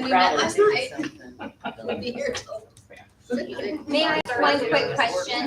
we met rather last do night. something. We'll be here till. May I ask one quick question?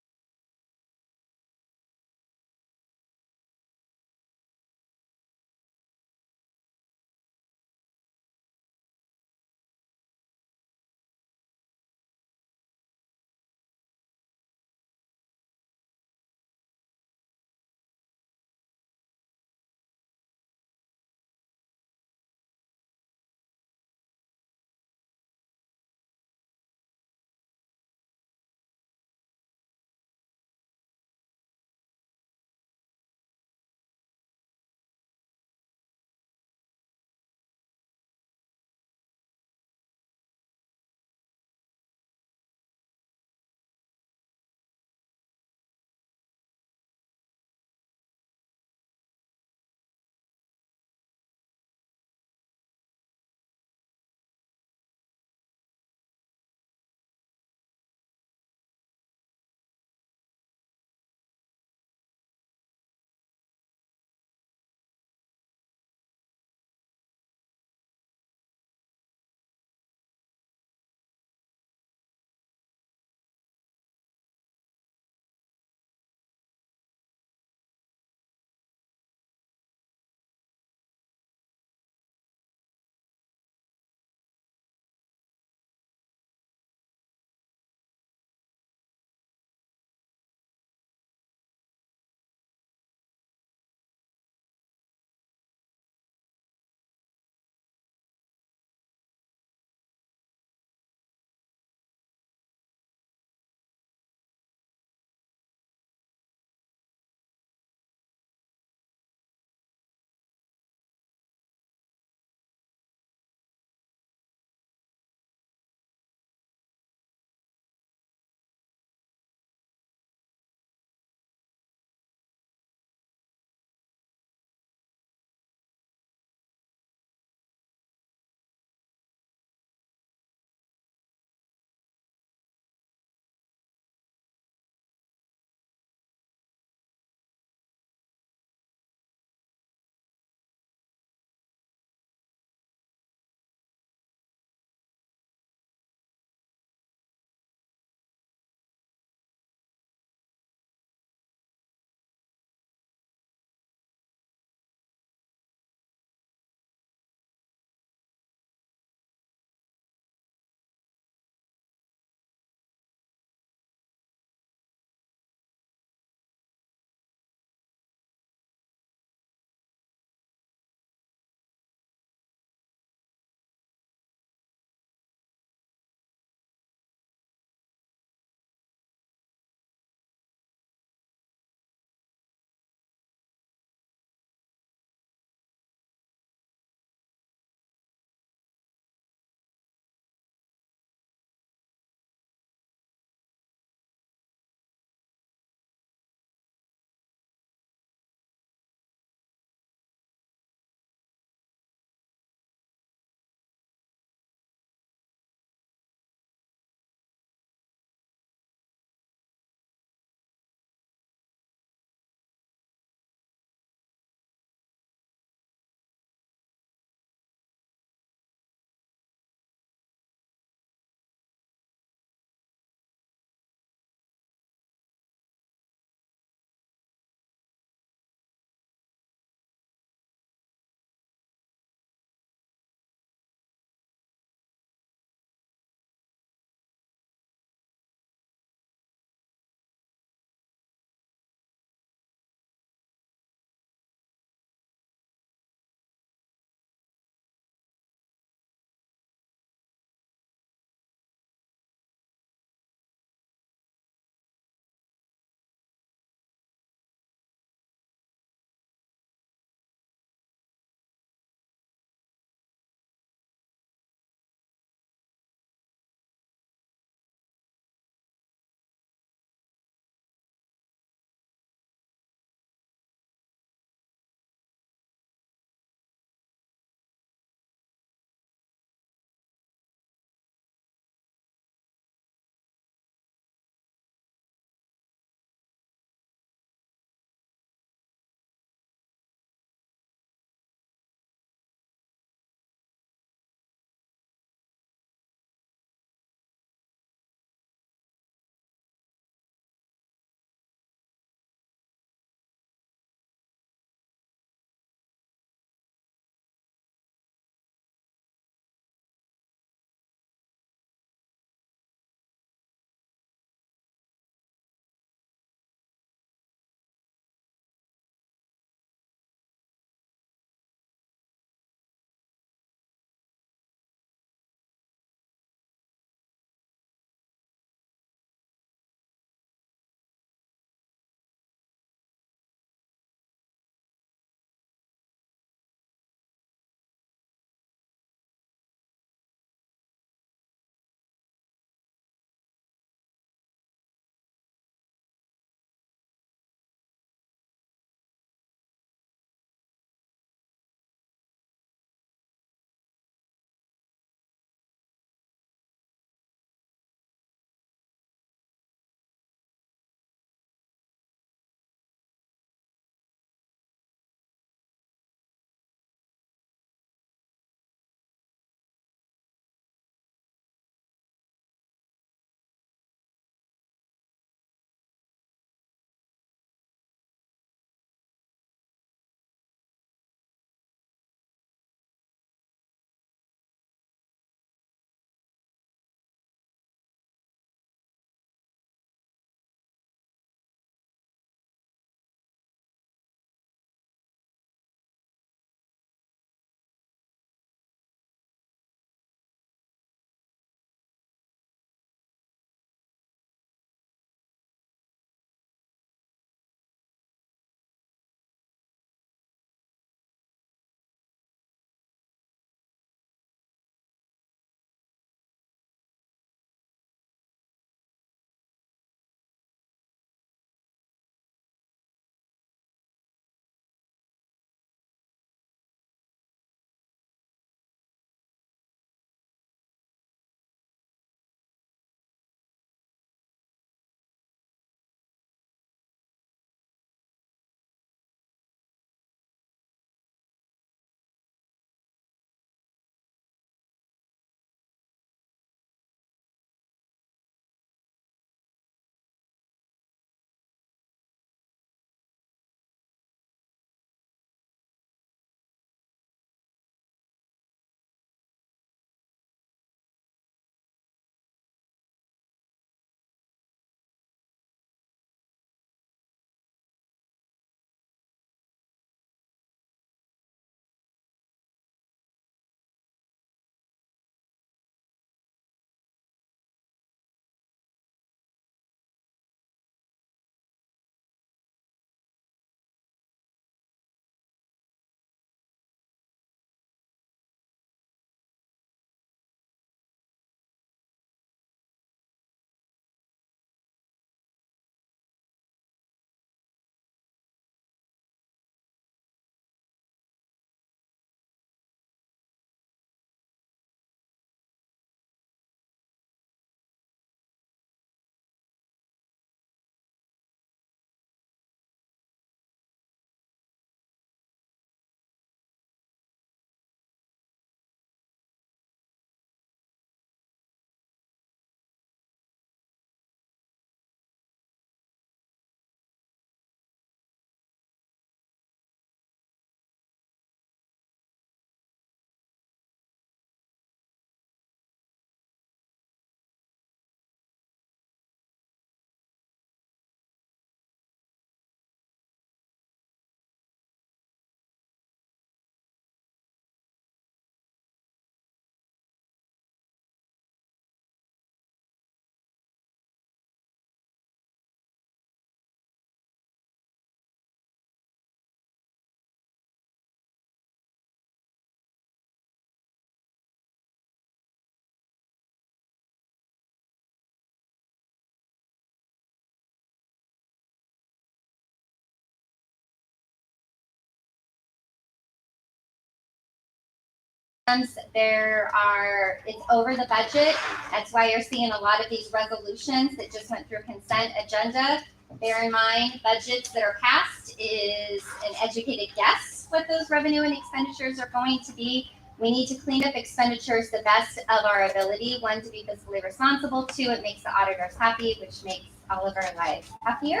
It's over the budget. That's why you're seeing a lot of these resolutions that just went through consent agenda. Bear in mind, budgets that are passed is an educated guess what those revenue and expenditures are going to be. We need to clean up expenditures the best of our ability. One, to be fiscally responsible. Two, it makes the auditors happy, which makes all of our lives happier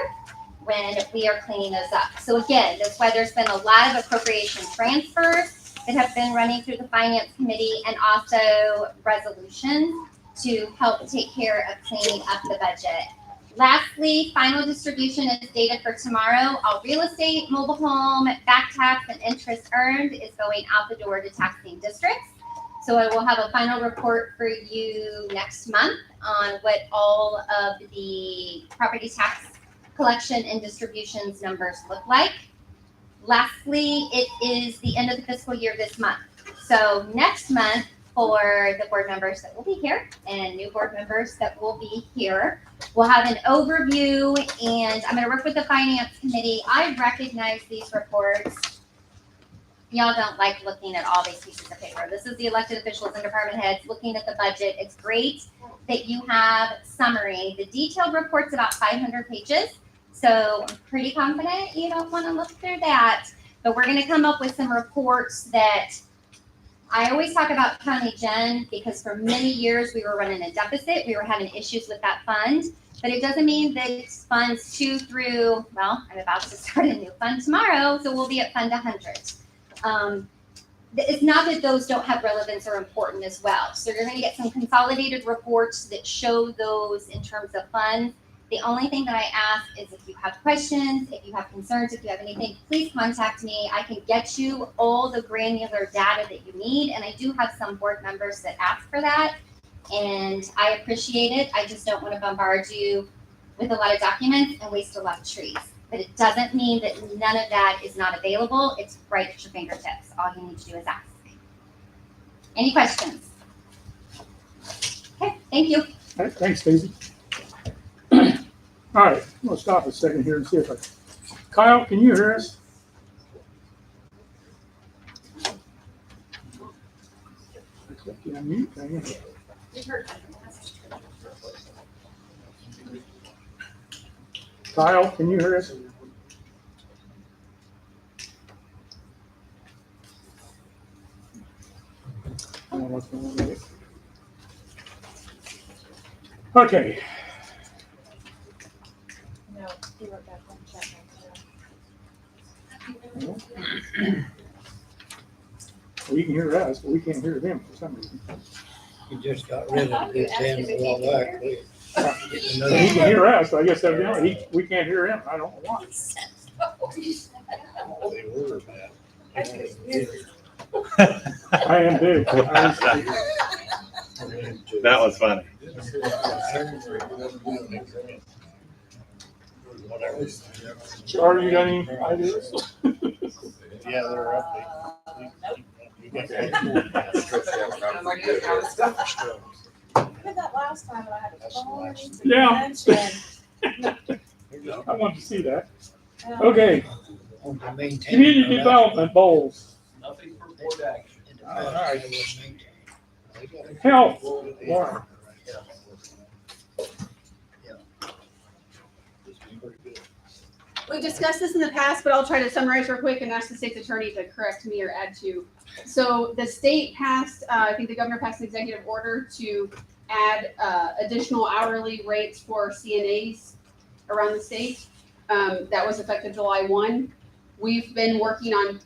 when we are cleaning those up. So again, that's why there's been a lot of appropriation transfers that have been running through the Finance Committee, and also resolutions to help take care of cleaning up the budget. Lastly, final distribution is dated for tomorrow. All real estate, mobile home, back tax, and interest earned is going out the door to taxing districts. So I will have a final report for you next month on what all of the property tax collection and distributions numbers look like. Lastly, it is the end of the fiscal year this month. So next month, for the board members that will be here and new board members that will be here, we'll have an overview, and I'm going to work with the Finance Committee. I recognize these reports. Y'all don't like looking at all these pieces of paper. This is the elected officials and department heads looking at the budget. It's great that you have summary. The detailed report's about 500 pages. So I'm pretty confident you don't want to look through that, but we're going to come up with some reports that I always talk about County Gen, because for many years we were running a deficit. We were having issues with that fund, but it doesn't mean that funds 2 through, well, I'm about to start a new fund tomorrow, so we'll be at Fund 100. It's not that those don't have relevance or important as well. So you're going to get some consolidated reports that show those in terms of funds. The only thing that I ask is if you have questions, if you have concerns, if you have anything, please contact me. I can get you all the granular data that you need. And I do have some board members that ask for that. And I appreciate it. I just don't want to bombard you with a lot of documents and waste a lot of trees. But it doesn't mean that none of that is not available. It's right at your fingertips. All you need to do is ask. Any questions? Okay, thank you. All right, thanks, Stacey. All right, we'll stop a second here and see if Kyle, can you hear us? You unmute, can you? Kyle, can you hear us? I don't know what's going on with it. Okay. No, he wrote back on chat. Well, you can hear us, but we can't hear them for some reason. You just got rid of the ten a while back. He can hear us, so I guess evidently we can't hear him. I don't know why. They were bad. I am big. That was funny. Charlie, you got any ideas? Yeah, they're up there. I did that last time and I had to phone to Yeah. mention. I wanted to see that. Okay, On to maintain. community development goals, Nothing for board action. All right. health, Laura. We've discussed this in the past, but I'll try to summarize real quick and ask the state's attorney to correct me or add to. So the state passed, I think the governor passed an executive order to add additional hourly rates for CNAs around the state. That was effective July 1. We've been working on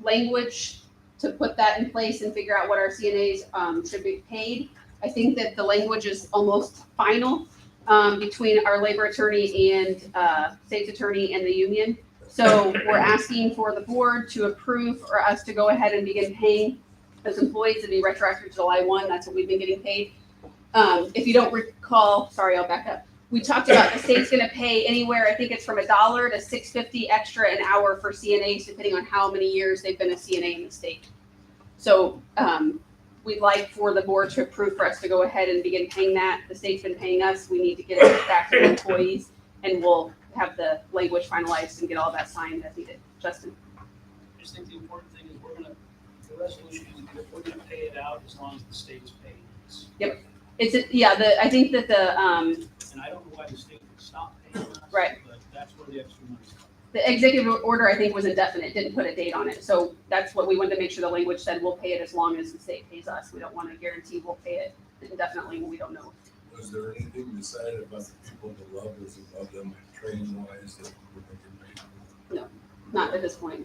language to put that in place and figure out what our CNAs should be paid. I think that the language is almost final between our labor attorney and state's attorney and the union. So we're asking for the board to approve for us to go ahead and begin paying those employees to be retroactive to July 1. That's what we've been getting paid. If you don't recall, sorry, I'll back up. We talked about the state's going to pay anywhere, I think it's from $1 to $6.50 extra an hour for CNAs, depending on how many years they've been a CNA in the state. So we'd like for the board to approve for us to go ahead and begin paying that. The state's been paying us. We need to get it back to the employees, and we'll have the language finalized and get all that signed as needed. Justin? I just think the important thing is we're gonna The resolution is that we're gonna pay it out as long as the state is paying us. I think that And I don't know why the state would stop paying us. Right. But that's where the extra money's coming. the executive order, I think, was indefinite, didn't put a date on it. So that's what we wanted to make sure the language said, we'll pay it as long as the state pays us. We don't want to guarantee we'll pay it indefinitely when we don't know. Was there anything decided about the people below was above them training wise that were making? Not at this point.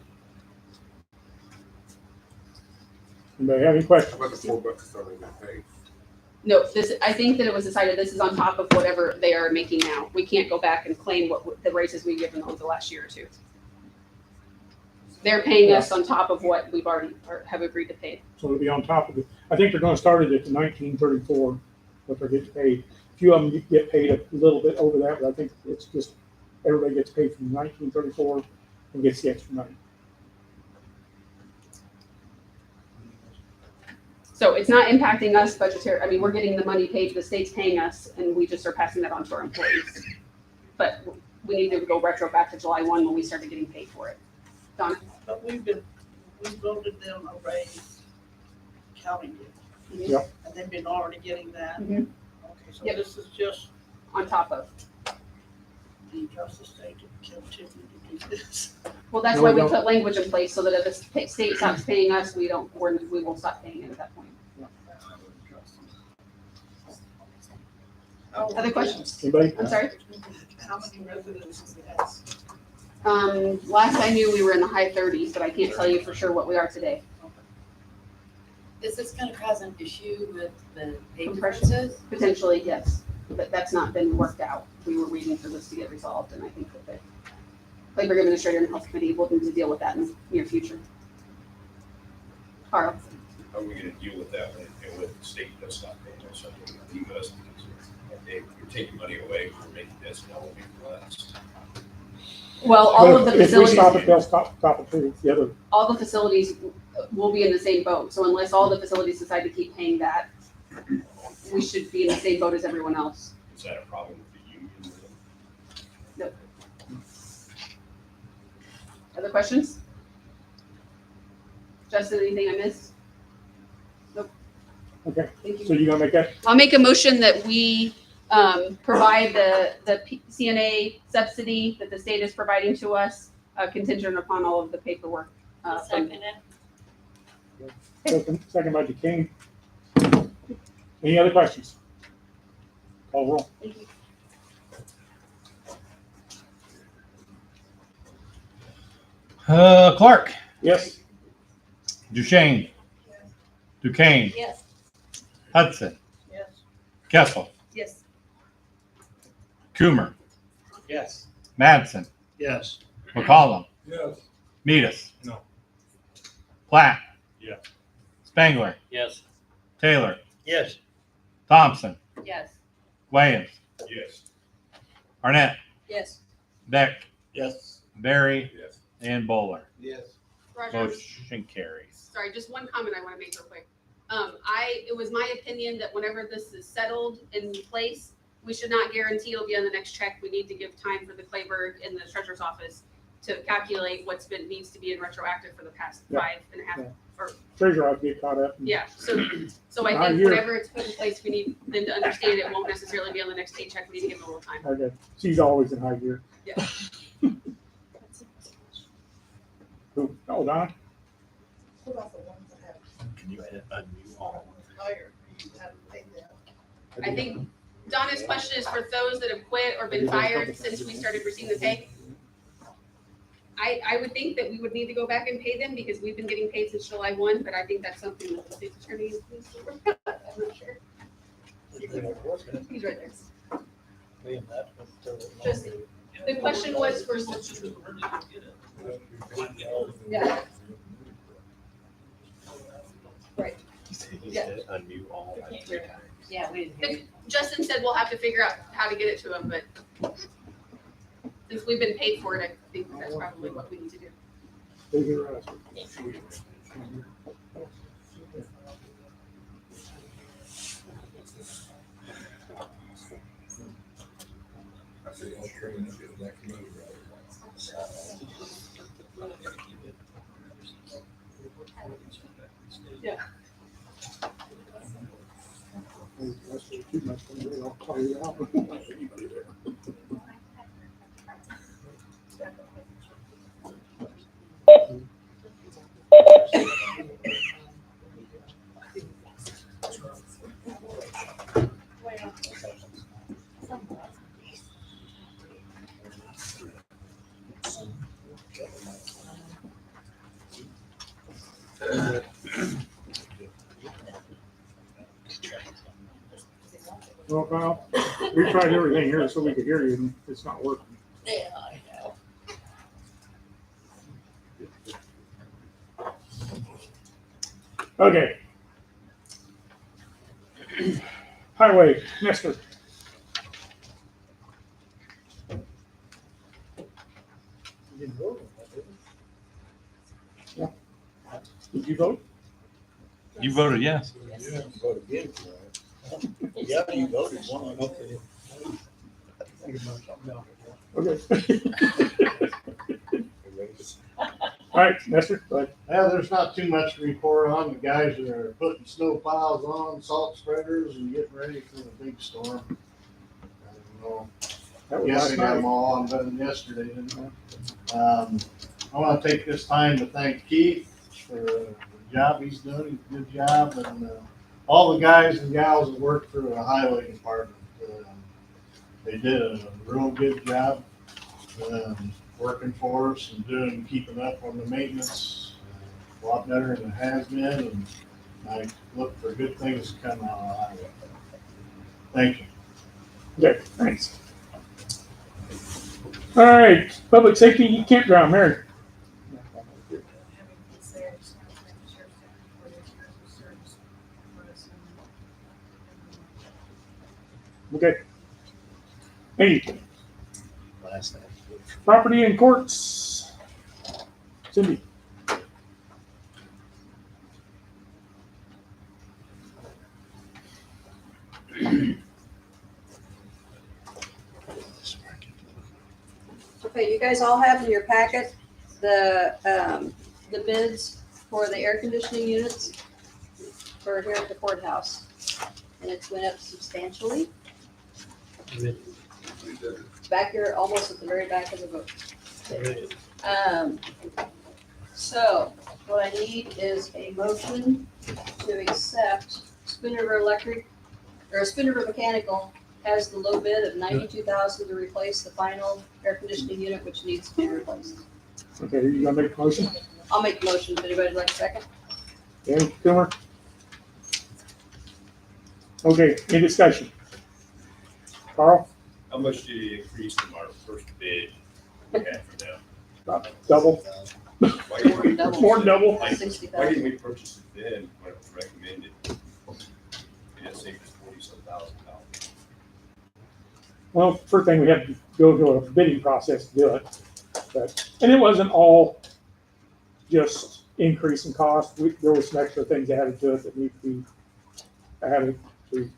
Anybody have any questions? How about the $4 that's already been paid? No, I think that it was decided this is on top of whatever they are making now. We can't go back and claim what the raises we've given over the last year or two. They're paying us on top of what we've already have agreed to pay. So it'll be on top of it. I think they're gonna start it at the 1934, what they're getting paid. A few of them get paid a little bit over that, but I think it's just, everybody gets paid from 1934 and gets the extra money. So it's not impacting us budgetary. I mean, we're getting the money paid, the state's paying us, and we just are passing that on to our employees. But we need to go retro back to July 1 when we started getting paid for it. Donna? But we voted them a raise, county did. Yep. And they've been already getting that. Mhm. Okay, so Yep. this is just On top of. the justice state to continue to do this. Well, that's No, why we we don't. put language in place so that if the state stops paying us, we will stop paying it at that point. Oh, Other questions? Anybody? I'm sorry? How many residents is that? Last I knew, we were in the high 30s, but I can't tell you for sure what we are today. Is this gonna cause an issue with the pay Compression. differences? Potentially, yes, but that's not been worked out. We were waiting for this to get resolved, and I think that the Labor Administrator and Health Committee will need to deal with that in the near future. Carl? How are we gonna deal with that when the state does stop paying us something because you're taking money away, we're making this, now we'll make less. Well, all of the If we facilities, stop it, they'll stop it too. The other, all the facilities will be in the same boat. So unless all the facilities decide to keep paying that, we should be in the same boat as everyone else. Is that a problem with the union? Other questions? Justin, anything I missed? okay, Thank you. so you gonna make that, I'll make a motion that we provide the CNA subsidy that the state is providing to us, contingent upon all of the paperwork. from- second by King. Any other questions? Call roll. Thank you. Clark, Yes, Duchesne, Duquesne, Yes. Hudson, Yes. Kessel, Yes. Coomer, Yes. Madsen, Yes. McCollum, Yes. Metis. No. Platt. Yeah. Spangler, Yes. Taylor, Yes. Thompson, Yes. Williams, Yes. Arnett, Yes. Beck, Yes. Barry, Yes. and Bowler. Yes. Roger, Motion carries. sorry, just one comment I want to make real quick. It was my opinion that whenever this is settled in place, we should not guarantee it'll be on the next check. We need to give time for the Clayburgh and the treasurer's office to calculate what's been, needs to be in retroactive for the past Yeah. 5.5. Yeah. treasurer ought to get caught up. Yeah, so I I think hear- whenever it's put in place, we need them to understand it won't necessarily be on the next paycheck. We need to give them a little time. Okay, she's always in high gear. Yeah. Who? Oh, Donna? What about the ones that have Can you unmute all? hired, you haven't paid them? I think Donna's question is for those that have quit or been fired since we started receiving the pay. I would think that we would need to go back and pay them because we've been getting paid since July 1, but I think that's something that the state's attorney needs to work out. I'm not sure. He's right there. Just, the question was for, yeah, right. Yeah. Unmute all like 3 times. Yeah, we didn't hear you. Justin said we'll have to figure out how to get it to him, but since we've been paid for it, I think that's probably what we need to do. Who's your ass? I say, I'll train up in that committee, brother. Yeah. That's too much for me, I'll call you out. Anybody there? Well, Kyle, we tried everything here so we could hear you, and it's not working. Yeah, I know. Okay. Highway, Nestor. Yeah. Did you vote? You voted yes. You haven't voted again for that. Yeah, you voted one. Okay. Okay. All right, Nestor, go ahead. Yeah, there's not too much to report on. The guys are putting snow piles on, salt spreaders, and getting ready for the big storm. I don't know. That was Yes, last I got them night. all on done yesterday, didn't I? I want to take this time to thank Keith for the job he's done. He's a good job, and all the guys and gals that work for the highway department. They did a real good job working for us and keeping up on the maintenance. A lot better than it has been, and I look for good things to come out of the highway. Thank you. Okay, thanks. All right, public safety campground, Mary. Okay. Hey, Last night. property and courts. Cindy. Okay, you guys all have in your packet the bids for the air conditioning units for here at the courthouse. And it's went up substantially. Back here, almost at the very back of the book. So what I need is a motion to accept Spoon River Electric, or Spoon River Mechanical has the low bid of $92,000 to replace the final air conditioning unit, which needs to be replaced. Okay, you gonna make a motion? I'll make the motion. If anybody would like a second? Okay, Kilmer. Okay, any discussion? Carl, How much did it increase from our first bid we had for them? about double, Why More didn't than we double. more than double. Why didn't 60,000. we purchase it then when it was recommended? It saved us $40,000. Well, first thing, we had to go through a bidding process to do it. And it wasn't all just increase in cost. There were some extra things added to it that need to be added to And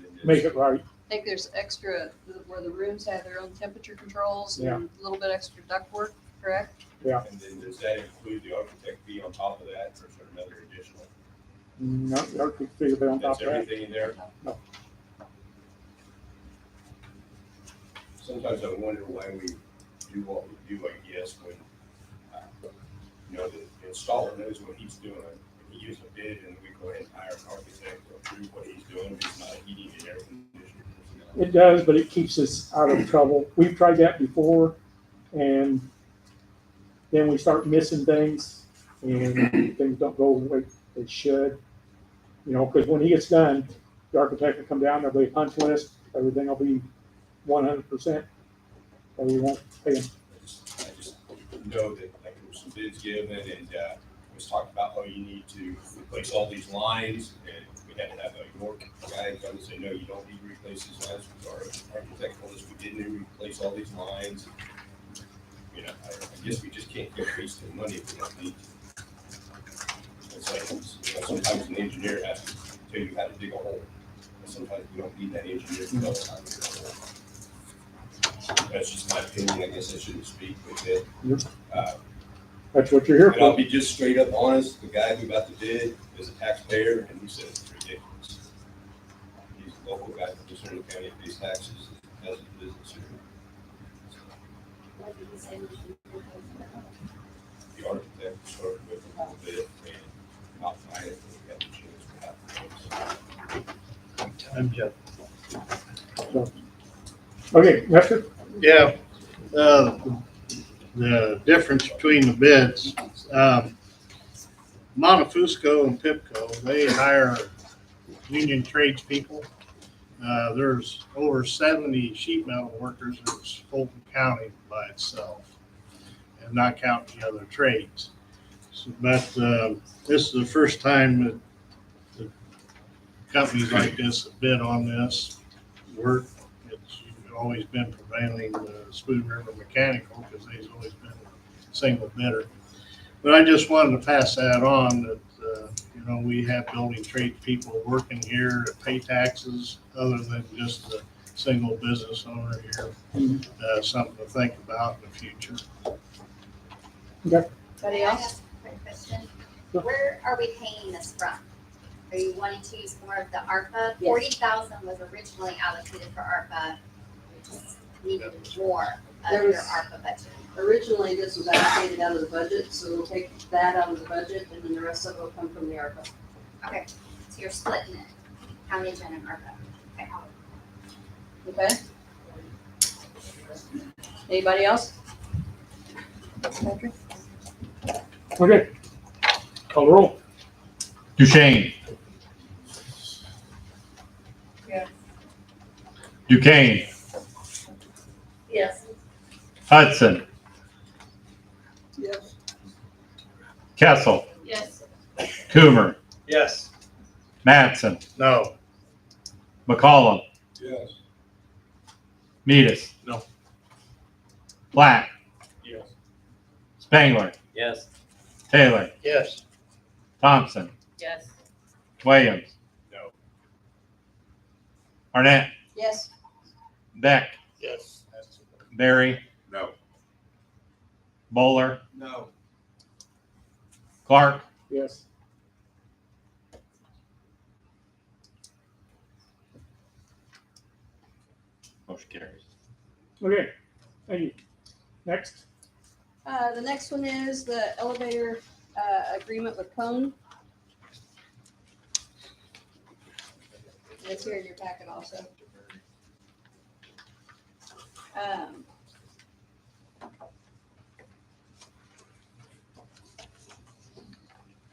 then make it right. I think there's extra, where the rooms have their own temperature controls Yeah. and a little bit extra ductwork, correct? And then does that include the architect fee on top of that, or is there another additional? No, the architect figure bit on top That's of that. everything in there? No. Sometimes I wonder why we do what we do, I guess, when, the installer knows what he's doing. He uses a bid and we go ahead and hire an architect to approve what he's doing. It's not a heating and air conditioning. It does, but it keeps us out of trouble. We've tried that before, and then we start missing things, and things don't go the way they should. Because when he gets done, the architect will come down, there'll be a punch list, everything will be 100%, and we won't pay him. I just know that like there was some bids given and it was talked about how you need to replace all these lines, and we had to have a York guy come and say, no, you don't need to replace these lines, because our architect told us we didn't need to replace all these lines. I guess we just can't get wasting money if we don't need to. It's like, sometimes an engineer has to tell you how to dig a hole, and sometimes we don't need that engineer to tell us how to dig a hole. That's just my opinion. I guess I shouldn't speak with it. Yep. That's what you're here And I'll for. be just straight up honest, the guy who got the bid is a taxpayer, and he says it's ridiculous. He's a local guy from Fulton County, pays taxes, has a business here. What did you say we should do? The architect started with a little bit, and not find it, we got the chance to have it. Time, Jeff. Okay, Lester? Yeah, the difference between the bids, Montefusco and Pipco, they hire union tradespeople. There's over 70 sheet metal workers in Fulton County by itself, and not counting the other trades. But this is the first time that the companies like this have bid on this work. It's always been prevailing Spoon River Mechanical, because they've always been a single bidder. But I just wanted to pass that on, that we have building trade people working here that pay taxes other than just a single business owner here. Something to think about in the future. Can Anybody I else? ask a quick question? Where are we paying this from? Are you wanting to use more of the ARPA? Yes. 40,000 was originally allocated for ARPA. We just needed more of There your was- ARPA budget. Originally, this was allocated out of the budget, so we'll take that out of the budget, and then the rest of it will come from the ARPA. Okay, so you're splitting it, county gen and ARPA. Okay. Okay? Anybody else? Patrick? Okay. Call the roll. Duchesne. Yes. Duquesne. Yes. Hudson. Yes. Kessel. Yes. Coomer. Yes. Mattson. No. McCollum. Yes. Metis. No. Black. Yes. Spangler. Yes. Taylor. Yes. Thompson. Yes. Williams. No. Arnett. Yes. Beck. Yes. Barry. No. Bowler. No. Clark. Yes. Motion carries. Okay, thank you. Next. The next one is the elevator, agreement with Cone. And it's here in your packet also.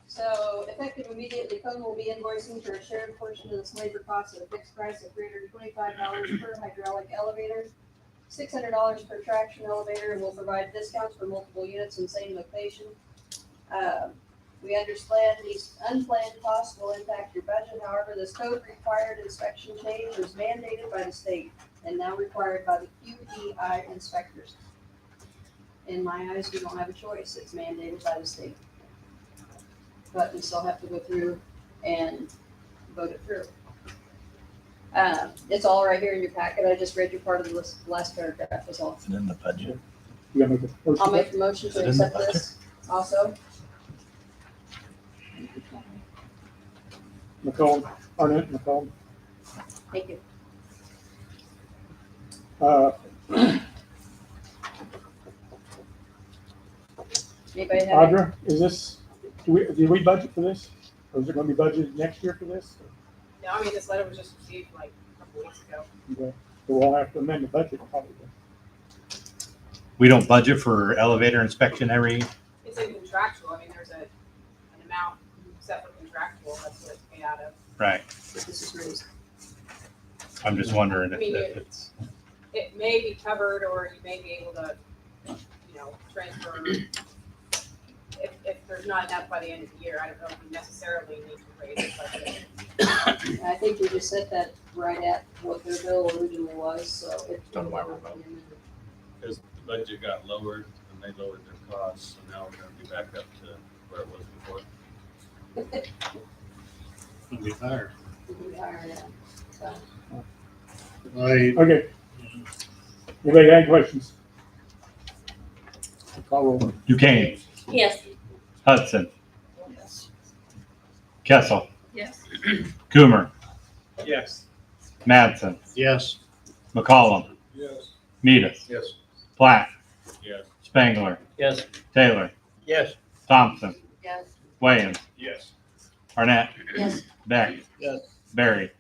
So effective immediately, Cone will be invoicing for a shared portion of this labor cost at a fixed price of $325 per hydraulic elevator, $600 per traction elevator, and will provide discounts for multiple units in same location. We understand these unplanned costs will impact your budget. However, this code required inspection change was mandated by the state and now required by the QEI inspectors. In my eyes, we don't have a choice. It's mandated by the state. But we still have to go through and vote it through. It's all right here in your packet. I just read you part of the last paragraph, is all. Is it in the budget? You gotta make a motion. I'll make the motion Is to it in the accept this also. McCollum, Arnett, McCollum. Thank you. Anybody have any? Audra, is this, do we budget for this? Or is it gonna be budgeted next year for this? No, I mean, this letter was just received like a couple weeks ago. Okay. So we'll have to amend the budget probably. We don't budget for elevator inspection every, It's in contractual, I mean, there's an amount set for contractual, that's what it's paid out of. right. This is raised. I'm just wondering I if mean, it's, It may be covered, or you may be able to, transfer. If there's not enough by the end of the year, I don't know if we necessarily need to raise the budget. And I think we just set that right at what their bill originally was, so it. Don't worry about Because the budget got lowered and they lowered their costs, so now we're gonna be back up to where it was before. It'll be higher. It'll be higher, yeah. So, Okay. Anybody got any questions? Call roll. Duquesne. Yes. Hudson, Yes. Kessel, Yes. Coomer, Yes. Madsen, Yes. McCollum, Yes. Medis, Yes. Platt, Yes. Spangler, Yes. Taylor, Yes. Thompson, Yes. Williams, Yes. Arnett, Yes. Beck, Yes. Barry,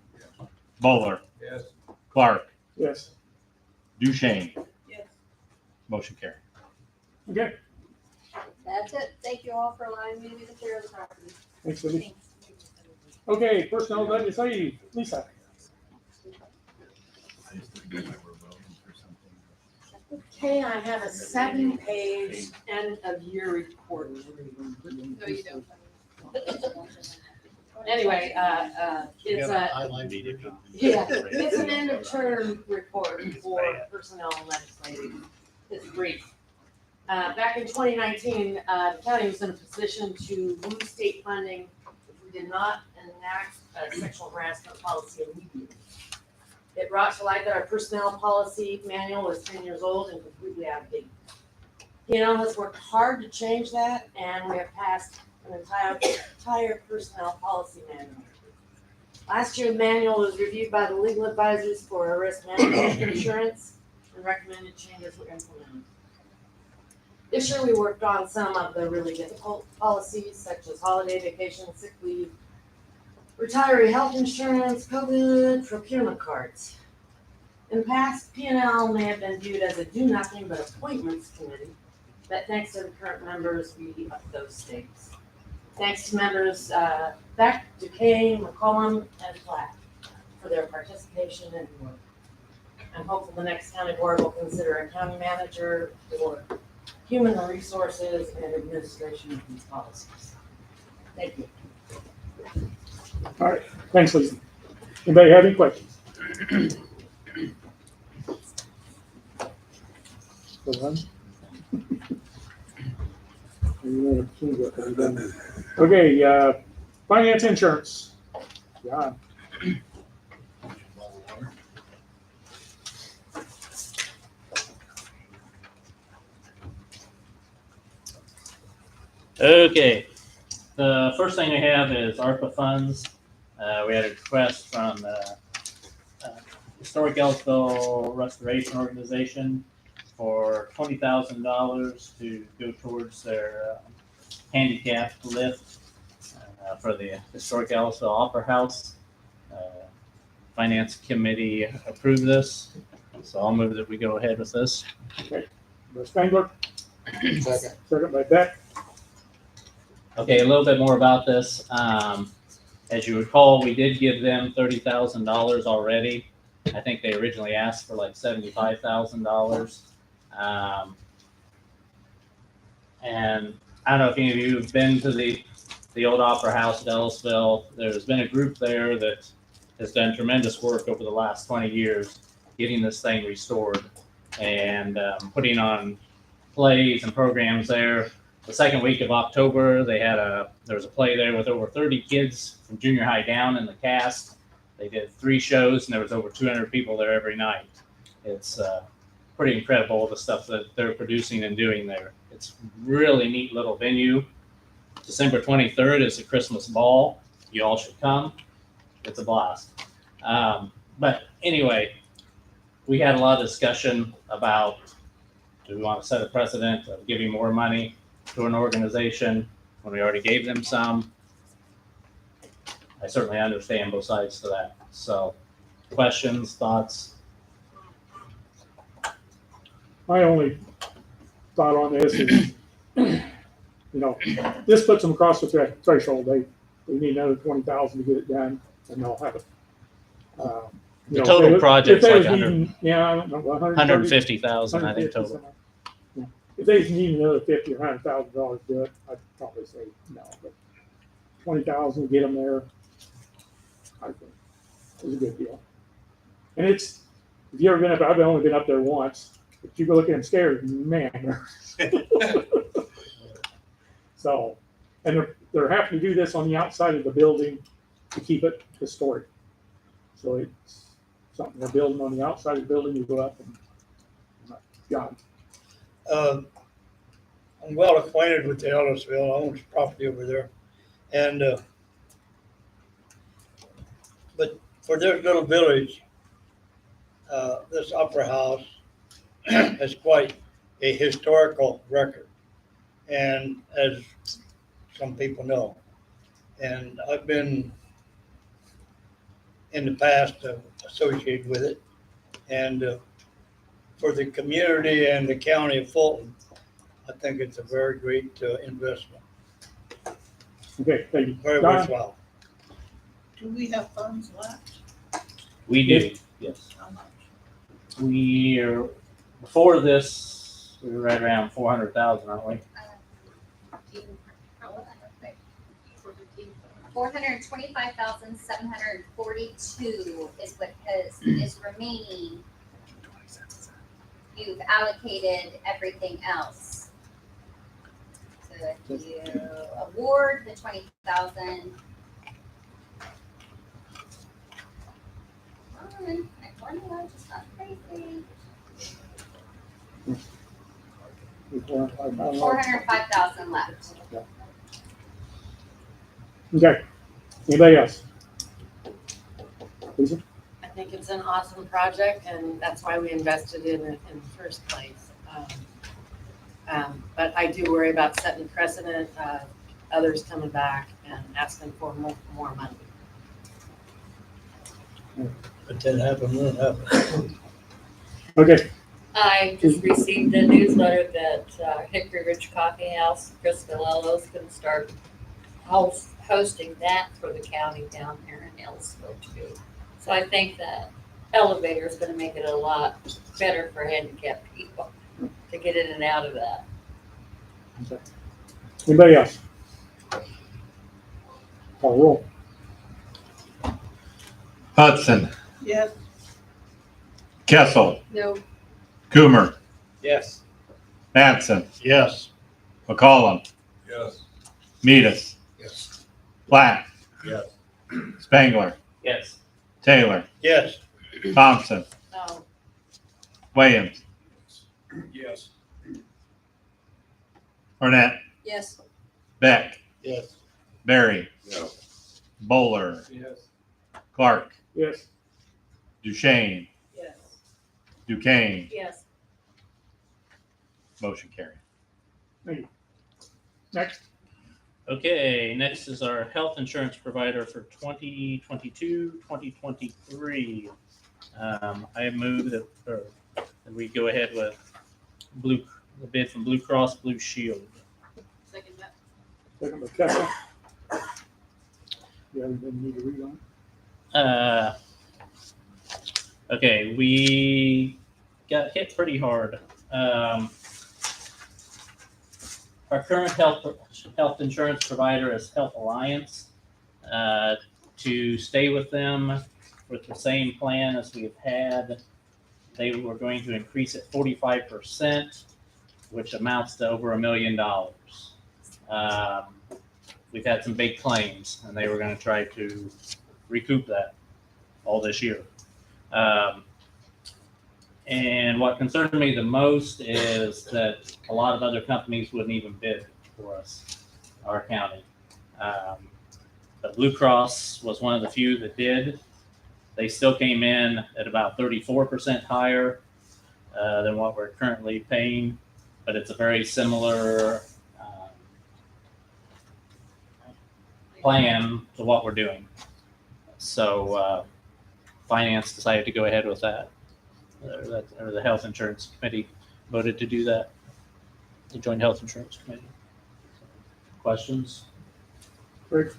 Bowler, Yes. Clark, Yes. Duchesne. Yes. Motion carried. Okay, That's it. Thank you all for allowing me to be the chair of the property. thanks, Libby. Okay, personnel legislative, Lisa. Okay, I have a 7-page end of year report. No, you don't. Anyway, it's it's an end of term report for personnel and legislative. It's brief. Back in 2019, the county was in a position to lose state funding if we did not enact a sexual harassment policy immediately. It brought to light that our personnel policy manual was 10 years old and completely outdated. PNL has worked hard to change that, and we have passed an entire personnel policy manual. Last year, the manual was reviewed by the legal advisors for risk management insurance, and recommended changes were implemented. This year, we worked on some of the really difficult policies, such as holiday, vacation, sick leave, retiree health insurance, COVID, procurement cards. In the past, P&L may have been viewed as a do-nothing but appointments committee, but thanks to the current members, we upped those stakes. Thanks to members Beck, Duquesne, McCollum, and Platt for their participation and work. I'm hopeful the next county board will consider a county manager for human resources and administration of these policies. Thank you. All right, thanks, Lisa. Anybody have any questions? Go on. Okay, finance insurance. Yeah, Okay, the first thing we have is ARPA funds. We had a request from the Historic Ellisville Restoration Organization for $20,000 to go towards their handicap lift for the Historic Ellisville Opera House. Finance Committee approved this, so I'll move that we go ahead with this. by Spangler, Second. second by Beck. Okay, a little bit more about this. As you recall, we did give them $30,000 already. I think they originally asked for like $75,000. And I don't know if any of you have been to the old Opera House at Ellisville. There's been a group there that has done tremendous work over the last 20 years getting this thing restored and putting on plays and programs there. The second week of October, there was a play there with over 30 kids from junior high down in the cast. They did 3 shows, and there was over 200 people there every night. It's pretty incredible, the stuff that they're producing and doing there. It's really neat little venue. December 23rd is a Christmas ball. You all should come. It's a blast. But anyway, we had a lot of discussion about, do we want to set a precedent of giving more money to an organization when we already gave them some? I certainly understand both sides to that. So, questions, thoughts? My only thought on this is, this puts them across the threshold. They need another 20,000 to get it done, and they'll have it. The total project's like I don't know, 150,000, I think, total. Yeah. If they need another $50,000 or $100,000 to do it, I'd probably say no. But 20,000 to get them there, I think, is a good deal. And it's, if you've ever been up, I've only been up there once. But you go look at them stairs, man. So, and they're having to do this on the outside of the building to keep it historic. So it's something they're building on the outside of the building. You go up and, God. I I'm well acquainted with the Ellisville. I own some property over there. And, but for this little village, this Opera House has quite a historical record. And as some people know, and I've been in the past associated with it. And for the community and the county of Fulton, I think it's a very great investment, Okay, thank you. very Don? worthwhile. Do we have funds left? We do, yes. How much? We are, before this, we were right around 400,000, aren't we? 425,742 is what is remaining. You've allocated everything else. So if you award the 20,000. My formula just got crazy. 405,000 left. Okay, anybody else? Lisa? I think it's an awesome project, and that's why we invested in it in the first place. But I do worry about setting precedent, others coming back and asking for more money. But that happened, won't happen. Okay, I just received a newsletter that Hickory Ridge Coffee House, Chris Valello's gonna start hosting that for the county down here in Ellisville too. So I think that elevator is gonna make it a lot better for handicapped people to get in and out of that. anybody else? Call roll. Hudson, Yes. Kessel, No. Coomer, Yes. Mattson, Yes. McCollum, Yes. Metis, Yes. Platt, Yes. Spangler, Yes. Taylor, Yes. Thompson, No. Williams, Yes. Arnett, Yes. Beck, Yes. Barry, No. Bowler, Yes. Clark, Yes. Duchesne, Yes. Duquesne, Yes. motion carried. Thank you. Next, Okay, next is our health insurance provider for 2022, 2023. I move that we go ahead with the bid from Blue Cross Blue Shield. Second that. second by Kessel. You have anything you need to read on? Okay, we got hit pretty hard. Our current health insurance provider is Health Alliance. To stay with them with the same plan as we've had, they were going to increase it 45%, which amounts to over $1 million. We've had some big claims, and they were going to try to recoup that all this year. And what concerned me the most is that a lot of other companies wouldn't even bid for us, our county. But Blue Cross was one of the few that did. They still came in at about 34% higher than what we're currently paying, but it's a very similar plan to what we're doing. So finance decided to go ahead with that. Or the health insurance committee voted to do that. The joint health insurance committee. Questions? Rick?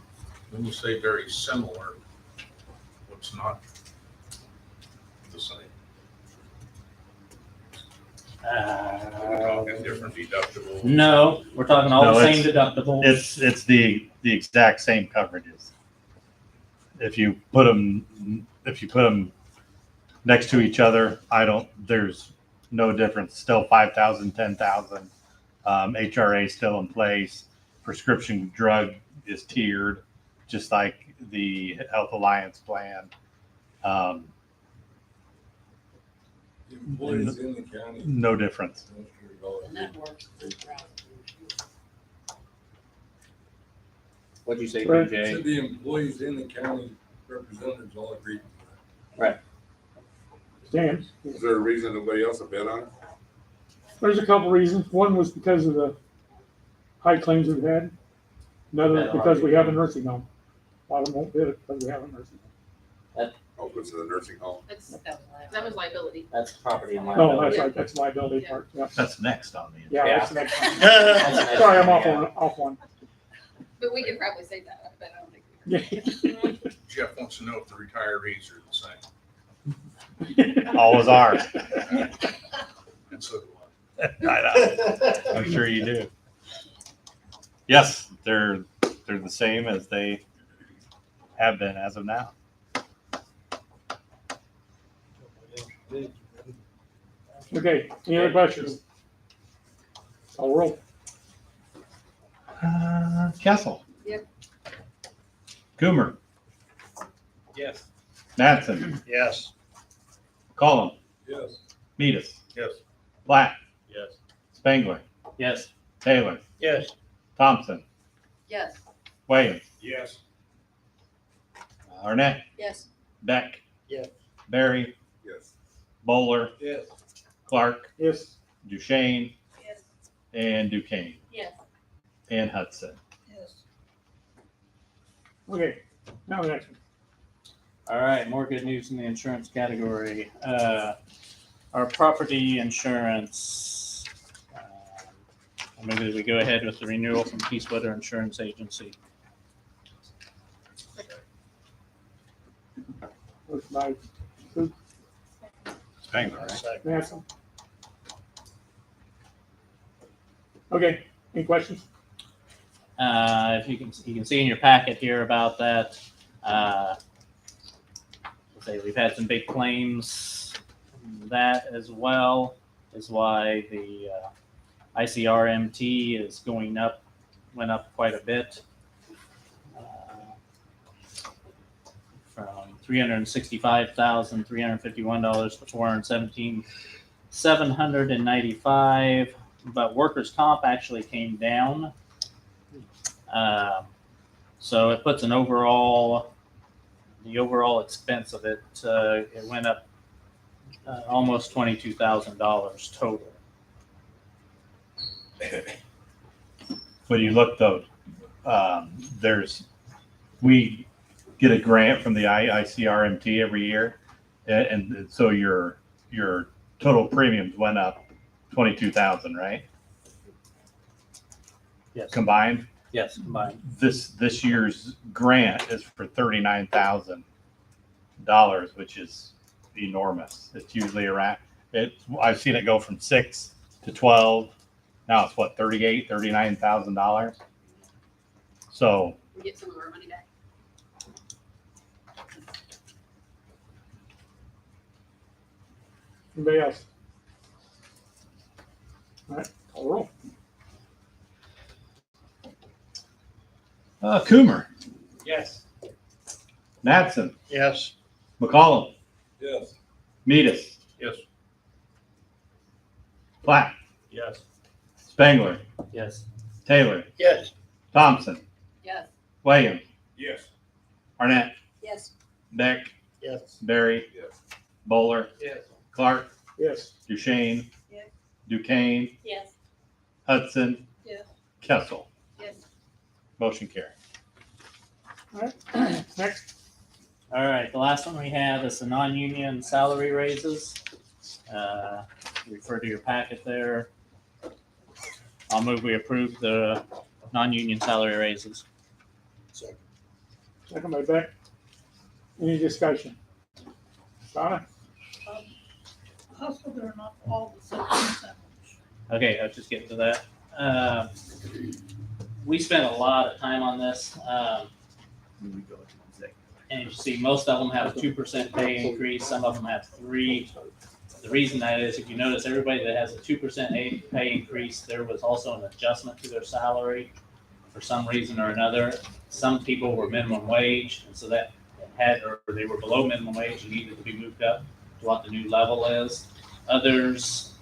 When you say very similar, what's not the same? We're talking different deductibles. No, we're talking all No, the same deductibles. It's the exact same coverages. If you put them next to each other, there's no difference. Still 5,000, 10,000. HRA still in place. Prescription drug is tiered, just like the Health Alliance plan. Employees in the county. No difference. And that works. What'd you say, Right. PJ? Should the employees in the county representatives all agree? Stan, Is there a reason nobody else will bid on it? there's a couple reasons. One was because of the high claims we've had. Another is because we have a nursing home. A lot of them won't bid it because we have a nursing home. Oh, goes to the nursing home. That was liability. That's property and No, liability. that's liability part, yeah. That's next on the. Yeah, Yeah. that's the next one. That's the next Sorry, I'm one, off one. But we could probably say that, but I don't think we Yeah. Jeff wants to know if the retirees are the same. Always are. And so do I know. I'm sure you do. Yes, they're the same as they have been as of now. Okay, any other questions? Call roll. Kessel. Yep. Coomer. Yes. Mattson. Yes. McCollum. Yes. Metis. Yes. Black. Yes. Spangler. Yes. Taylor. Yes. Thompson. Yes. Williams. Yes. Arnett. Yes. Beck. Yes. Barry. Yes. Bowler. Yes. Clark. Yes. Duchesne. Yes. And Duquesne. Yes. And Hudson. Yes. Okay, now the next one. All right, more good news in the insurance category. Our property insurance. Maybe we go ahead with the renewal from Peacewater Insurance Agency. Motion by Coop, Spangler, right? Mattson. Okay, any questions? If you can see in your packet here about that. Let's say we've had some big claims. That as well is why the ICRMT is went up quite a bit. From $365,351 to $417,795. But workers' comp actually came down. So it puts the overall expense of it, it went up almost $22,000 total. When you look though, we get a grant from the ICRMT every year, and so your total premiums went up 22,000, right? Yes. Combined. Yes, combined. This year's grant is for $39,000, which is enormous. It's usually around I've seen it go from 6 to 12. Now it's what, $39,000. So we get some of our money back. Anybody else? All right, call roll. Coomer, Yes. Mattson, Yes. McCollum, Yes. Metis, Yes. Platt, Yes. Spangler, Yes. Taylor, Yes. Thompson, Yes. Williams, Yes. Arnett, Yes. Beck, Yes. Barry, Yes. Bowler, Yes. Clark, Yes. Duchesne, Yes. Duquesne, Yes. Hudson, Yes. Kessel. Yes. Motion carried. All right, next. All right, the last one we have is the non-union salary raises. Refer to your packet there. I'll move we approve the non-union salary raises. Second by Beck. Any discussion? Donna? How so they're not all the same percentage? Okay, I'll just get to that. We spent a lot of time on this. And you see, most of them have a 2% pay increase. Some of them have 3%. The reason that is, if you notice, everybody that has a 2% pay increase, there was also an adjustment to their salary for some reason or another. Some people were minimum wage, and so that or they were below minimum wage and needed to be moved up to what the new level is. Others,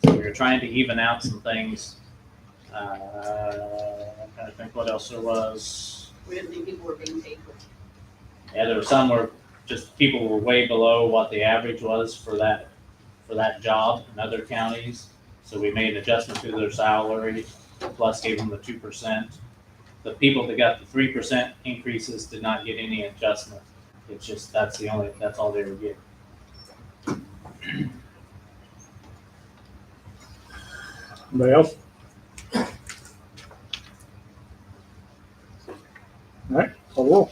we were trying to even out some things. I'm trying to think what else there was. We didn't think people were being paid for. Yeah, there were some where just people were way below what the average was for that job in other counties. So we made an adjustment to their salary, plus gave them the 2%. The people that got the 3% increases did not get any adjustment. It's just, that's all they were getting. Anybody else? All right, call roll.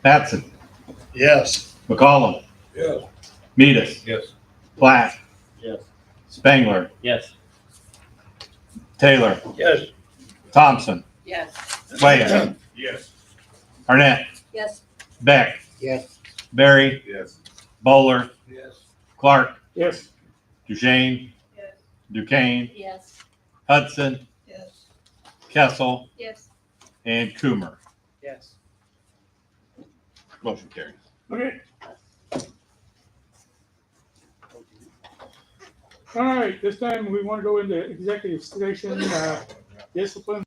Batson, Yes. McCollum, Yes. Metis, Yes. Platt, Yes. Spangler, Yes. Taylor, Yes. Thompson, Yes. Wyatt, Yes. Arnett, Yes. Beck, Yes. Barry, Yes. Bowler, Yes. Clark, Yes. Duchesne, Yes. Duquesne, Yes. Hudson, Yes. Kessel, Yes. and Coomer. Yes. Motion carries. Okay. All right, this time we want to go into executive session, discipline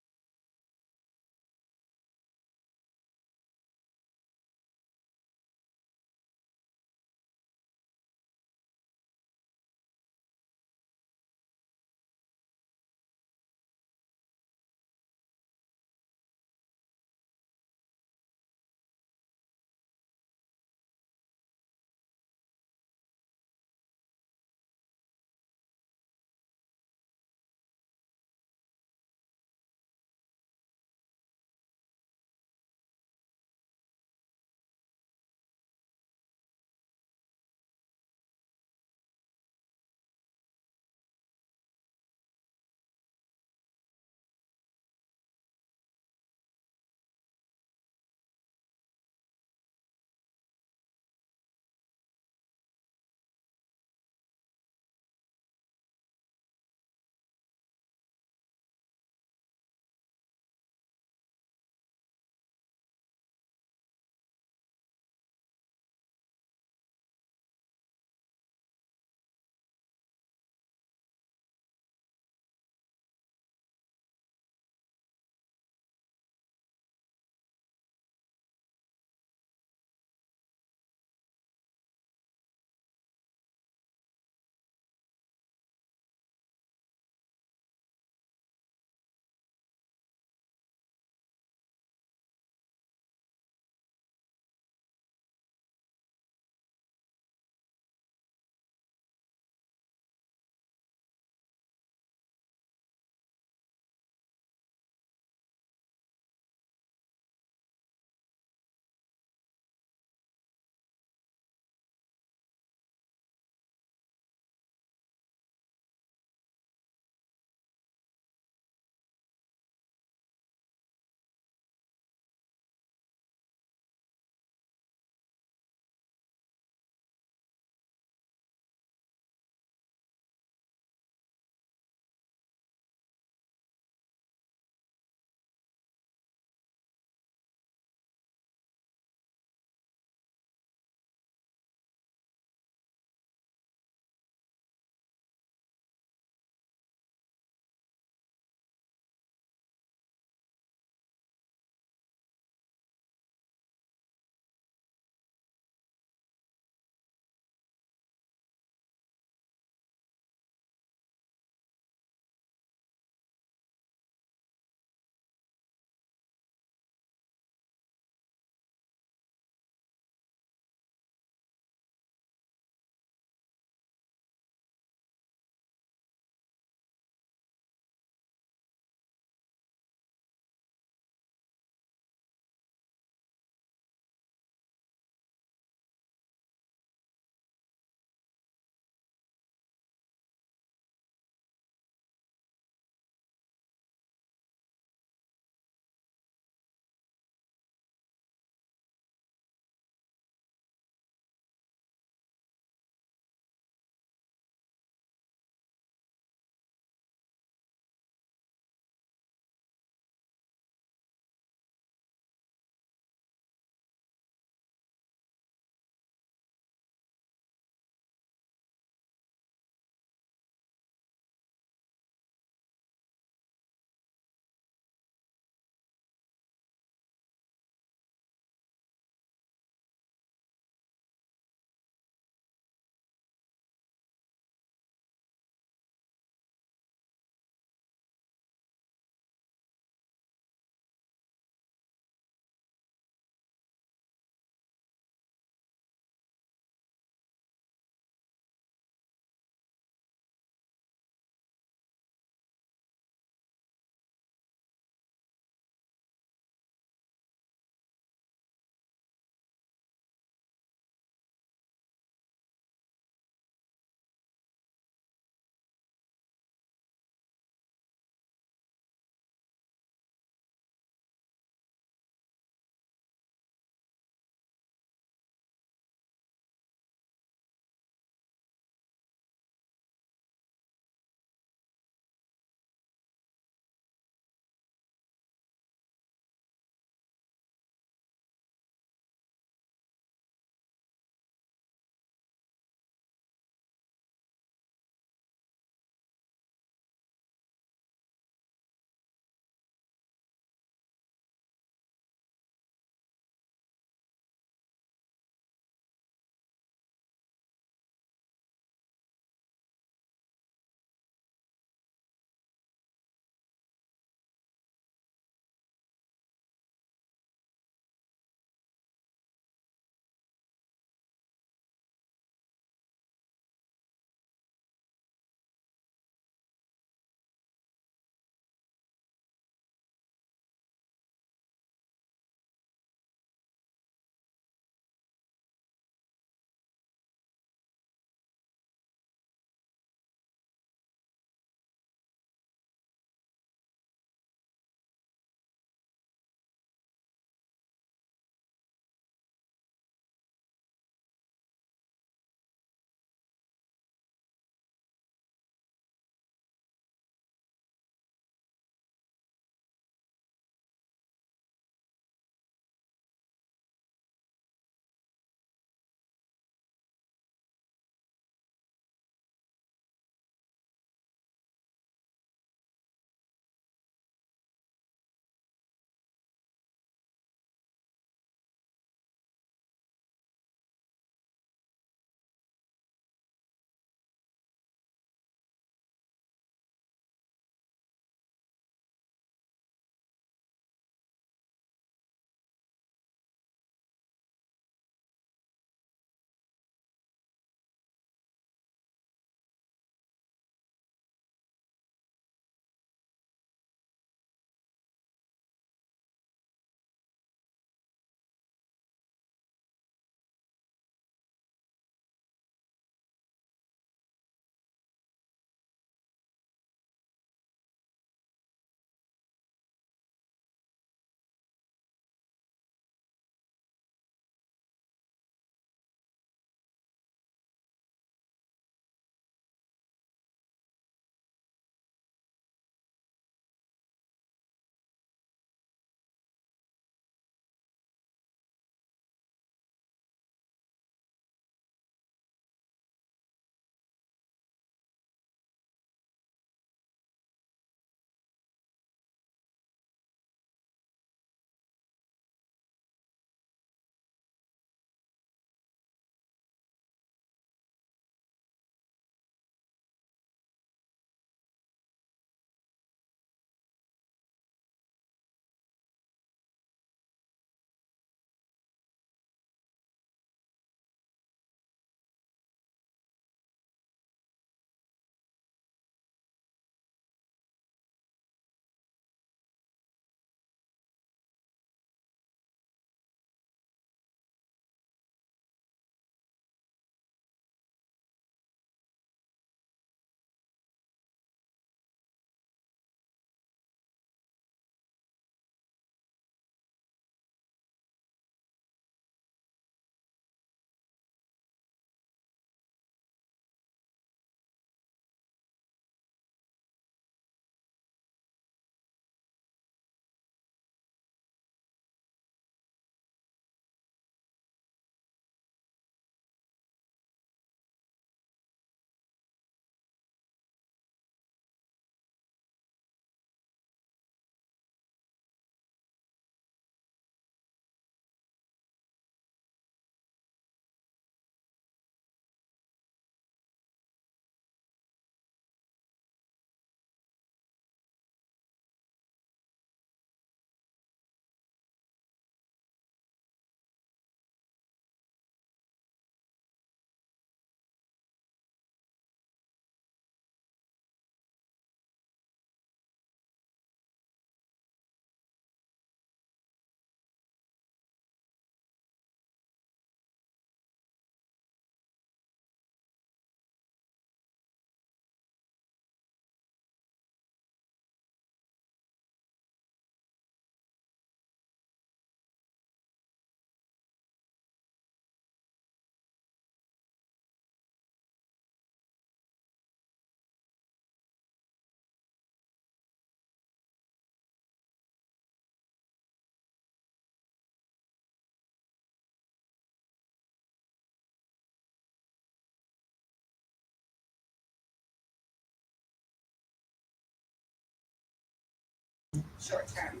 short term.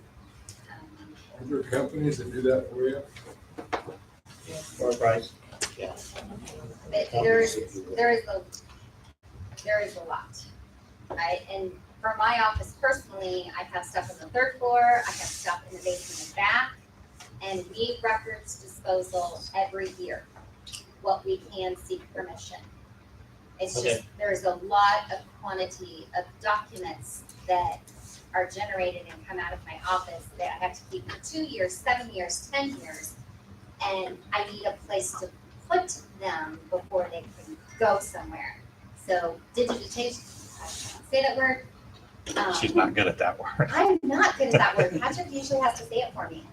Are there companies that do that for you? For a price. There is a lot. And for my office personally, I have stuff on the third floor, I have stuff in the basement and back, and we records disposal every year, what we can seek permission. It's just, there's a lot of quantity of documents that are generated and come out of my office that I have to keep for 2 years, 7 years, 10 years. And I need a place to put them before they can go somewhere. So digitization, say that word? She's not good at that word. I'm not good at that word. Patrick usually has to say it for me.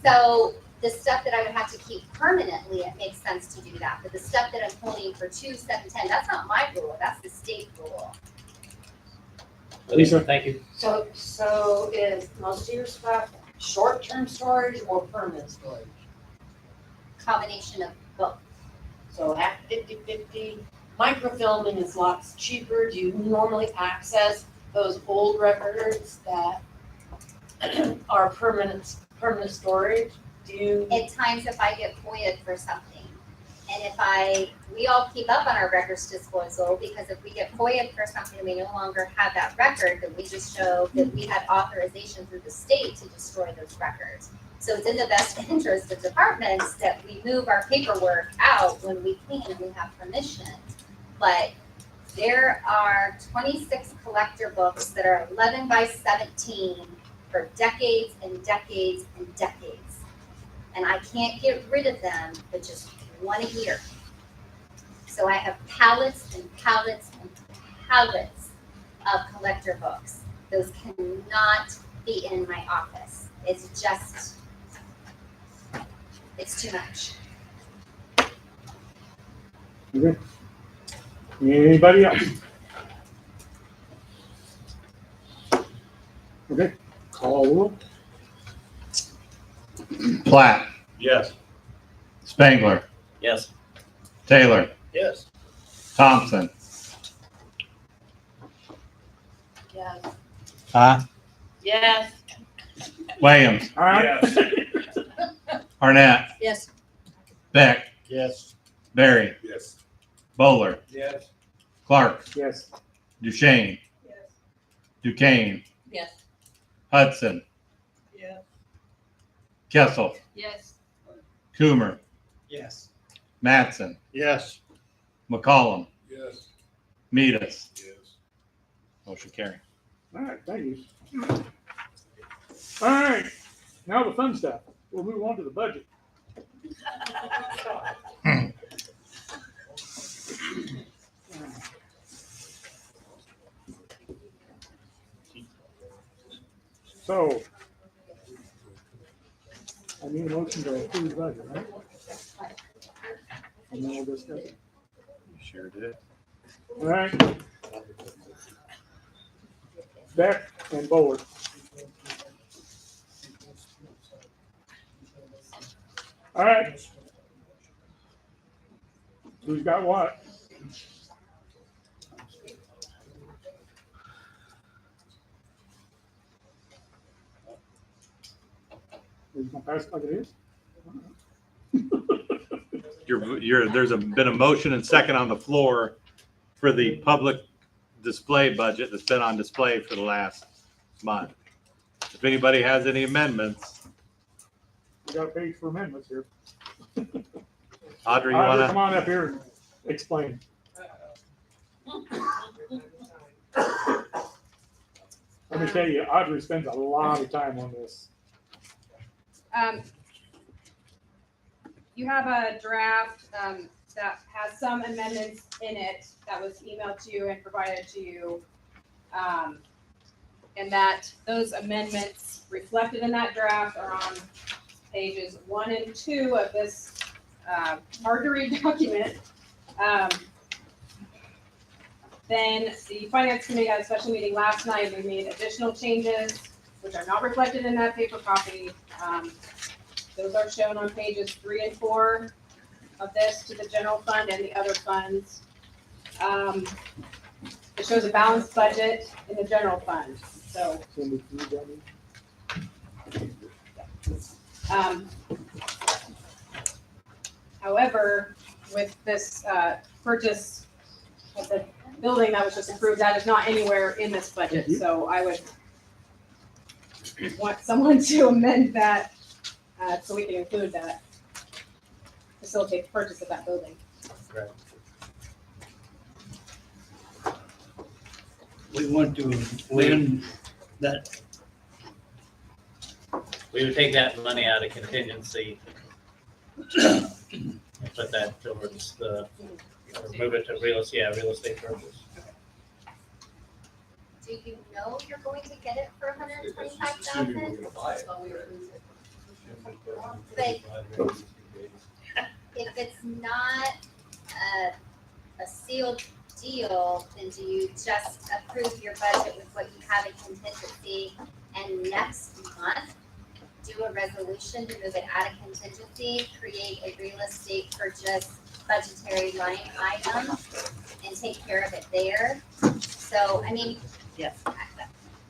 So the stuff that I would have to keep permanently, it makes sense to do that. But the stuff that I'm holding for 2, 7, 10, that's not my rule. That's the state rule. Lisa? Thank you. So is most of your stuff short-term storage or permanent storage? Combination of both. So at 50/50, microfilming is lots cheaper. Do you normally access those old records that are permanent storage? Do you? At times if I get FOIA'd for something, and we all keep up on our records disposal, because if we get FOIA'd for something and we no longer have that record, then we just show that we had authorization through the state to destroy those records. So it's in the best interest of departments that we move our paperwork out when we can and we have permission. But there are 26 collector books that are 11 by 17 for decades and decades and decades. And I can't get rid of them, but just one a year. So I have pallets and pallets and pallets of collector books. Those cannot be in my office. It's just, it's too much. Okay. Anybody else? Okay, call roll. Platt, Yes. Spangler, Yes. Taylor, Yes. Thompson. Yes. Huh? Yes. Williams, All right. Arnett, Yes. Beck, Yes. Barry, Yes. Bowler, Yes. Clark, Yes. Duchesne, Yes. Duquesne, Yes. Hudson, Yes. Kessel, Yes. Coomer, Yes. Mattson, Yes. McCollum, Yes. Meadus. Yes. Motion carried. All right, thank you. All right, now the fun stuff. We'll move on to the budget. So, I need a motion to approve the budget, right? And then we'll discuss it. You sure did. All right. Beck and Bowler. All right. Who's got what? Are you gonna pass it like it is? There's been a motion and second on the floor for the public display budget that's been on display for the last month. If anybody has any amendments, We got a page for amendments here. Audrey, you Audrey, wanna? come on up here and explain. Let me tell you, Audrey spends a lot of time on this. You have a draft that has some amendments in it that was emailed to you and provided to you. And that those amendments reflected in that draft are on pages 1 and 2 of this hard to read document. Then the finance committee had a special meeting last night. We made additional changes, which are not reflected in that paper copy. Those are shown on pages 3 and 4 of this to the general fund and the other funds. It shows a balanced budget in the general fund. So However, with this purchase of the building that was just approved, that is not anywhere in this budget, so I would want someone to amend that, so we can include that. Facilitate the purchase of that building. We want to amend that. We would take that money out of contingency. And put that towards the, or move it to real estate purchase. Do you know you're going to get it for Assuming we're $125,000? gonna buy it. But if it's not a sealed deal, then do you just approve your budget with what you have in contingency and next month do a resolution to move it out of contingency, create a real estate purchase budgetary line item and take care of it there? So, I mean, Yes,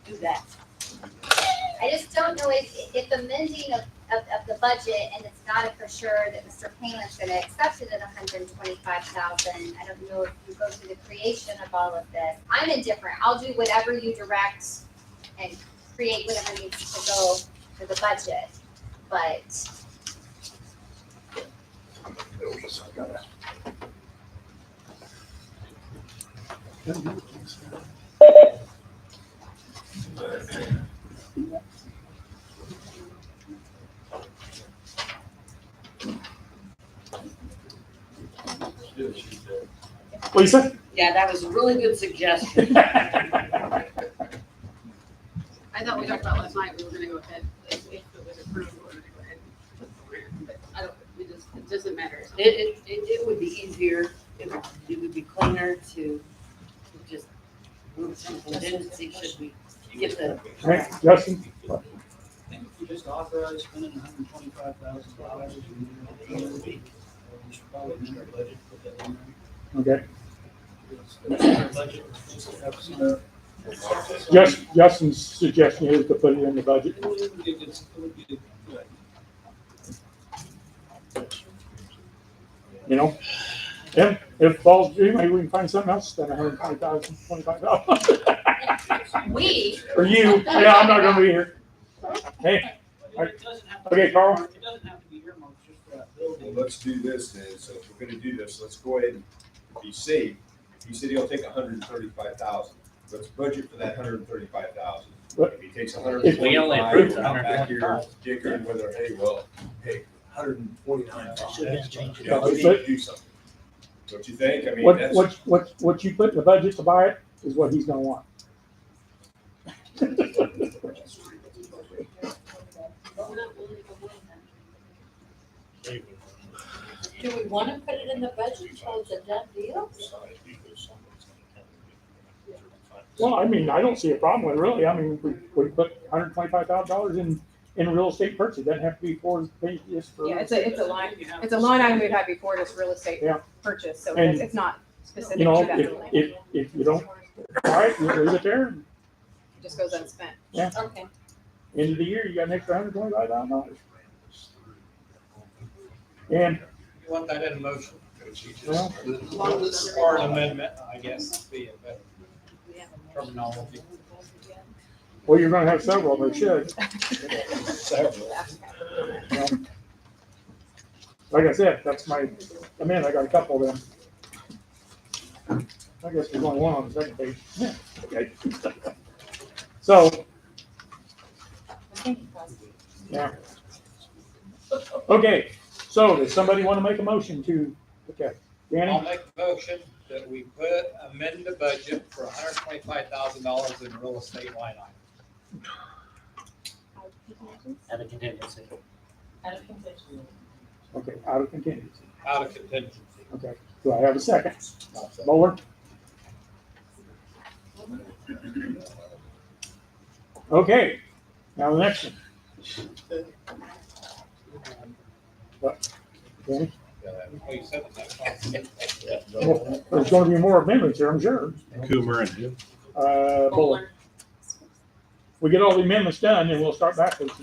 do that. I just don't know if amending of the budget, and it's not a for sure that Mr. Palin's gonna accept it at $125,000. I don't know if you go through the creation of all of this. I'm indifferent. I'll do whatever you direct and create whatever needs to go for the budget, but. Lisa? Yeah, that was a really good suggestion. I thought we talked about last night, we were gonna go ahead, if it was approved, we were gonna go ahead. But I don't, it doesn't matter. It would be easier, it would be cleaner to just move some contingency, should we get the. All right, Justin? I think if we just authorize spending $125,000, we should probably amend our budget, put that in Okay. there. Budget, just to have some. Justin's suggestion is to put it in the budget. It would be good. You know? If it falls due, maybe we can find something else than $125,000. We. For you, yeah, I'm not gonna be here. Hey, It doesn't have to okay, be- Carl? It doesn't have to be earmarked just for that Well, building. let's do this then, so if we're gonna do this, let's go ahead and be safe. He said he'll take 135,000, let's budget for that 135,000. What? If he takes 125, We only we'll approved come back here 125. dickering whether, hey, 129,000. Yeah, We need to do something. Don't you think? I mean, that's. What you put in the budget to buy it is what he's gonna want. Do we want to put it in the budget so it's a done deal? Well, I mean, I don't see a problem with it really. I mean, we put $125,000 in real estate purchase. It doesn't have to be for, just for. Yeah, it's a line item we've had before, this real estate Yeah. purchase, so And, it's not specific You to know, that building. if you don't, all right, you leave it there. It just goes unspent. Yeah. Okay. End of the year, you got an extra $125,000. And, You want that in a motion? well, Or an amendment, I guess, would be a better terminology. well, you're gonna have several, but should. Well, like I said, that's my, I got a couple of them. I guess there's only one on the second page. Yeah, okay. So, yeah. Okay, so does somebody want to make a motion to, okay, I'll Danny? make a motion that we amend the budget for $125,000 in real estate line item. Have a contingency. Okay, out of contingency. Out of contingency. Okay, do I have a second? Bowler? Okay, now the next one. What? Danny? Well, you said that. Well, there's gonna be more amendments here, I'm sure. Coomer and Bowler. We get all the amendments done, and we'll start backwards.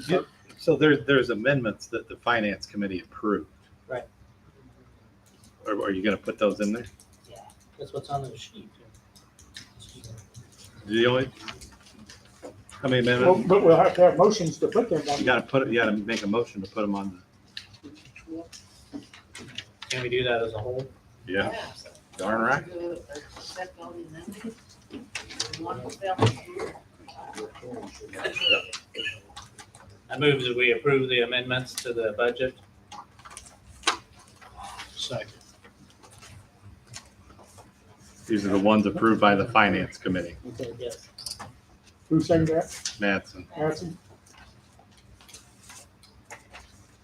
So there's amendments that the finance committee approved. Right. Are you gonna put those in there? That's what's on the sheet. The only, how many Well, amendments? but we'll have to have motions to put them on. You gotta make a motion to put them on Can we do that as a whole? the, yeah, darn right. Accept all the amendments. One fell through. I move that we approve the amendments to the budget. Second. These are the ones approved by the finance committee. Okay, Yes. who sang that? Mattson. Mattson?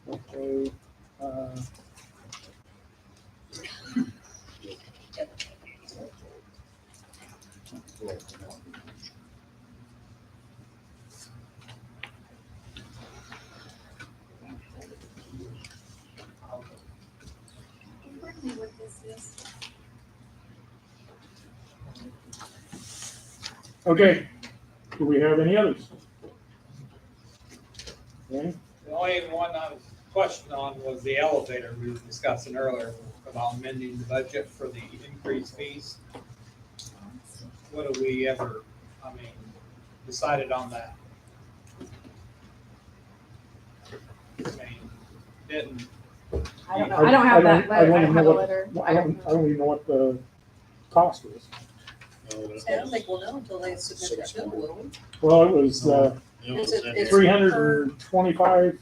Okay, okay, do we have any others? Okay, The only one I was questioning on was the elevator we were discussing earlier about amending the budget for the increased fees. What do we ever, decided on that? I mean, didn't, I don't know, I don't have that, I don't I even don't know have a what, letter. I don't even know what the cost is. I don't think we'll know until they submit their bill, will we? Well, it was, It's $325,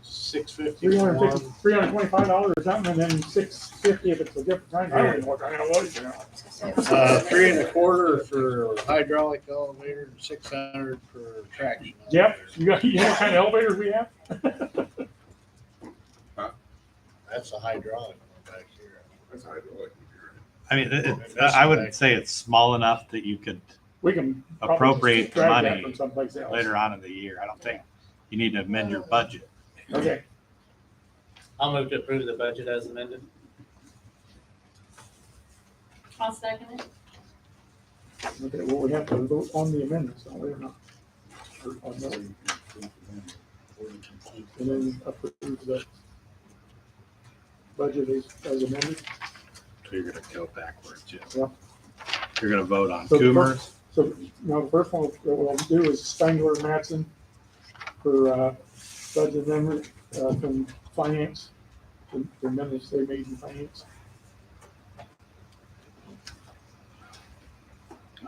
$651. $325 or something, and then $650 if it's a different time. I don't even know what kind of was, you know. 3 1/4 for hydraulic elevator and 600 for traction. Jeff, you know what kind of elevators we have? That's a hydraulic one back here. That's hydraulic. I mean, I wouldn't say it's small enough that you could We can probably appropriate just drag that money from someplace else. later on in the year. I don't think you need to amend your budget. Okay, I'll move to approve the budget as amended. I'll second it. okay, well, we have to vote on the amendments, don't we, or not? Or on those? And then approve the budget as amended. So you're gonna go backwards, Jim. Yeah. You're gonna vote on So the Coomer's. So, now the first one that we'll do is Spangler and Mattson for, budget amendment, from finance, the amendments they made in finance.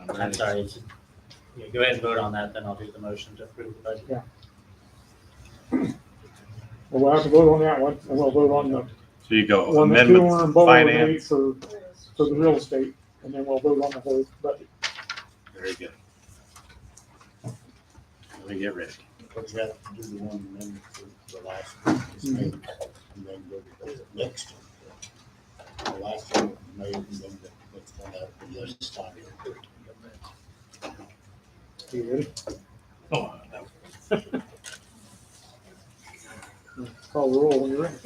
I'm sorry. Yeah, go ahead and vote on that, then I'll do the motion to approve the budget. Well, we'll have to vote on that one, and we'll vote on the So you go one that Coomer amendments, and Bowler made finance. for the real estate, and then we'll vote on the whole budget. Very good. Let me get ready. But you have to do the one amendment for the last one, and then go to the next one. The last one was made, and then the next one after this time. You ready? Oh, no. Call the roll when you're ready.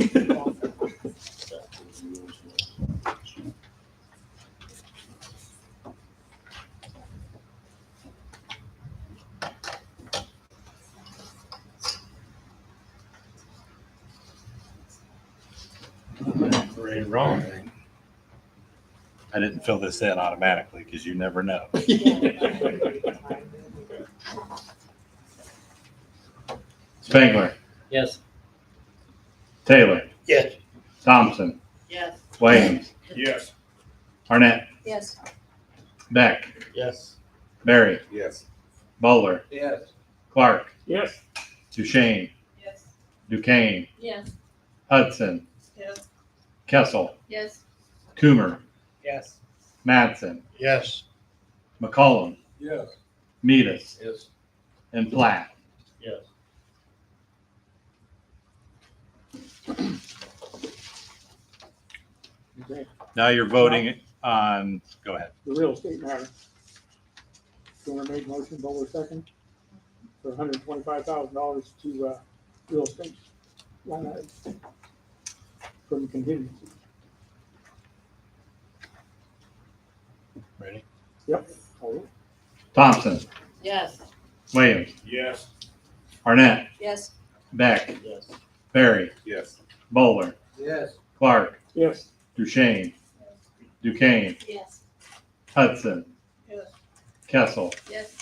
Right, wrong. I didn't fill this in automatically because you never know. Spangler, Yes. Taylor, Yes. Thompson, Yes. Williams, Yes. Arnett, Yes. Beck, Yes. Barry, Yes. Bowler, Yes. Clark, Yes, Duchesne, Yes. Duquesne, Yes. Hudson, Yes. Kessel, Yes. Coomer, yes. Mattson, Yes. McCollum, Yes. Metis, Yes. and Platt. Yes. okay, Now you're voting on, go ahead. the real estate matter. Coomer made motion, Bowler second, for $125,000 to, real estate line items from contingency. Ready? Yep. All right. Thompson, Yes. Williams, Yes. Arnett, Yes. Beck, Yes. Barry, Yes. Bowler, Yes. Clark, Yes. Duchesne, Duquesne, Yes. Hudson, Yes. Kessel, Yes.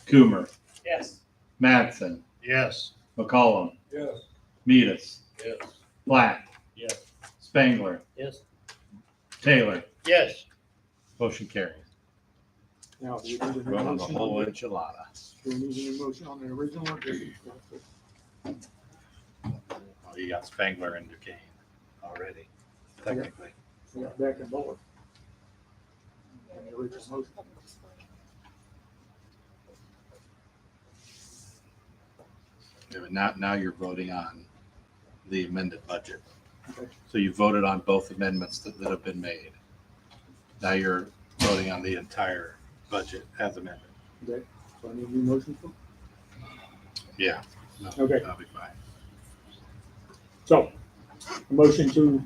Coomer, Yes. Mattson, Yes. McCollum, Yes. Metis, Yes. Platt, Yes. Spangler, Yes. Taylor. Yes. Motion carries. Now, do you need a Vote on the motion whole on the, enchilada. do you need a motion on the original or just? Oh, you got Spangler and Duquesne already, technically. We got Beck and Bowler. And the original motion. Yeah, but now you're voting on the amended budget. Okay. So you voted on both amendments that have been made. Now you're voting on the entire budget as amended. Okay, so I need a new motion for, Yeah. No, Okay. That'll be fine. so, a motion to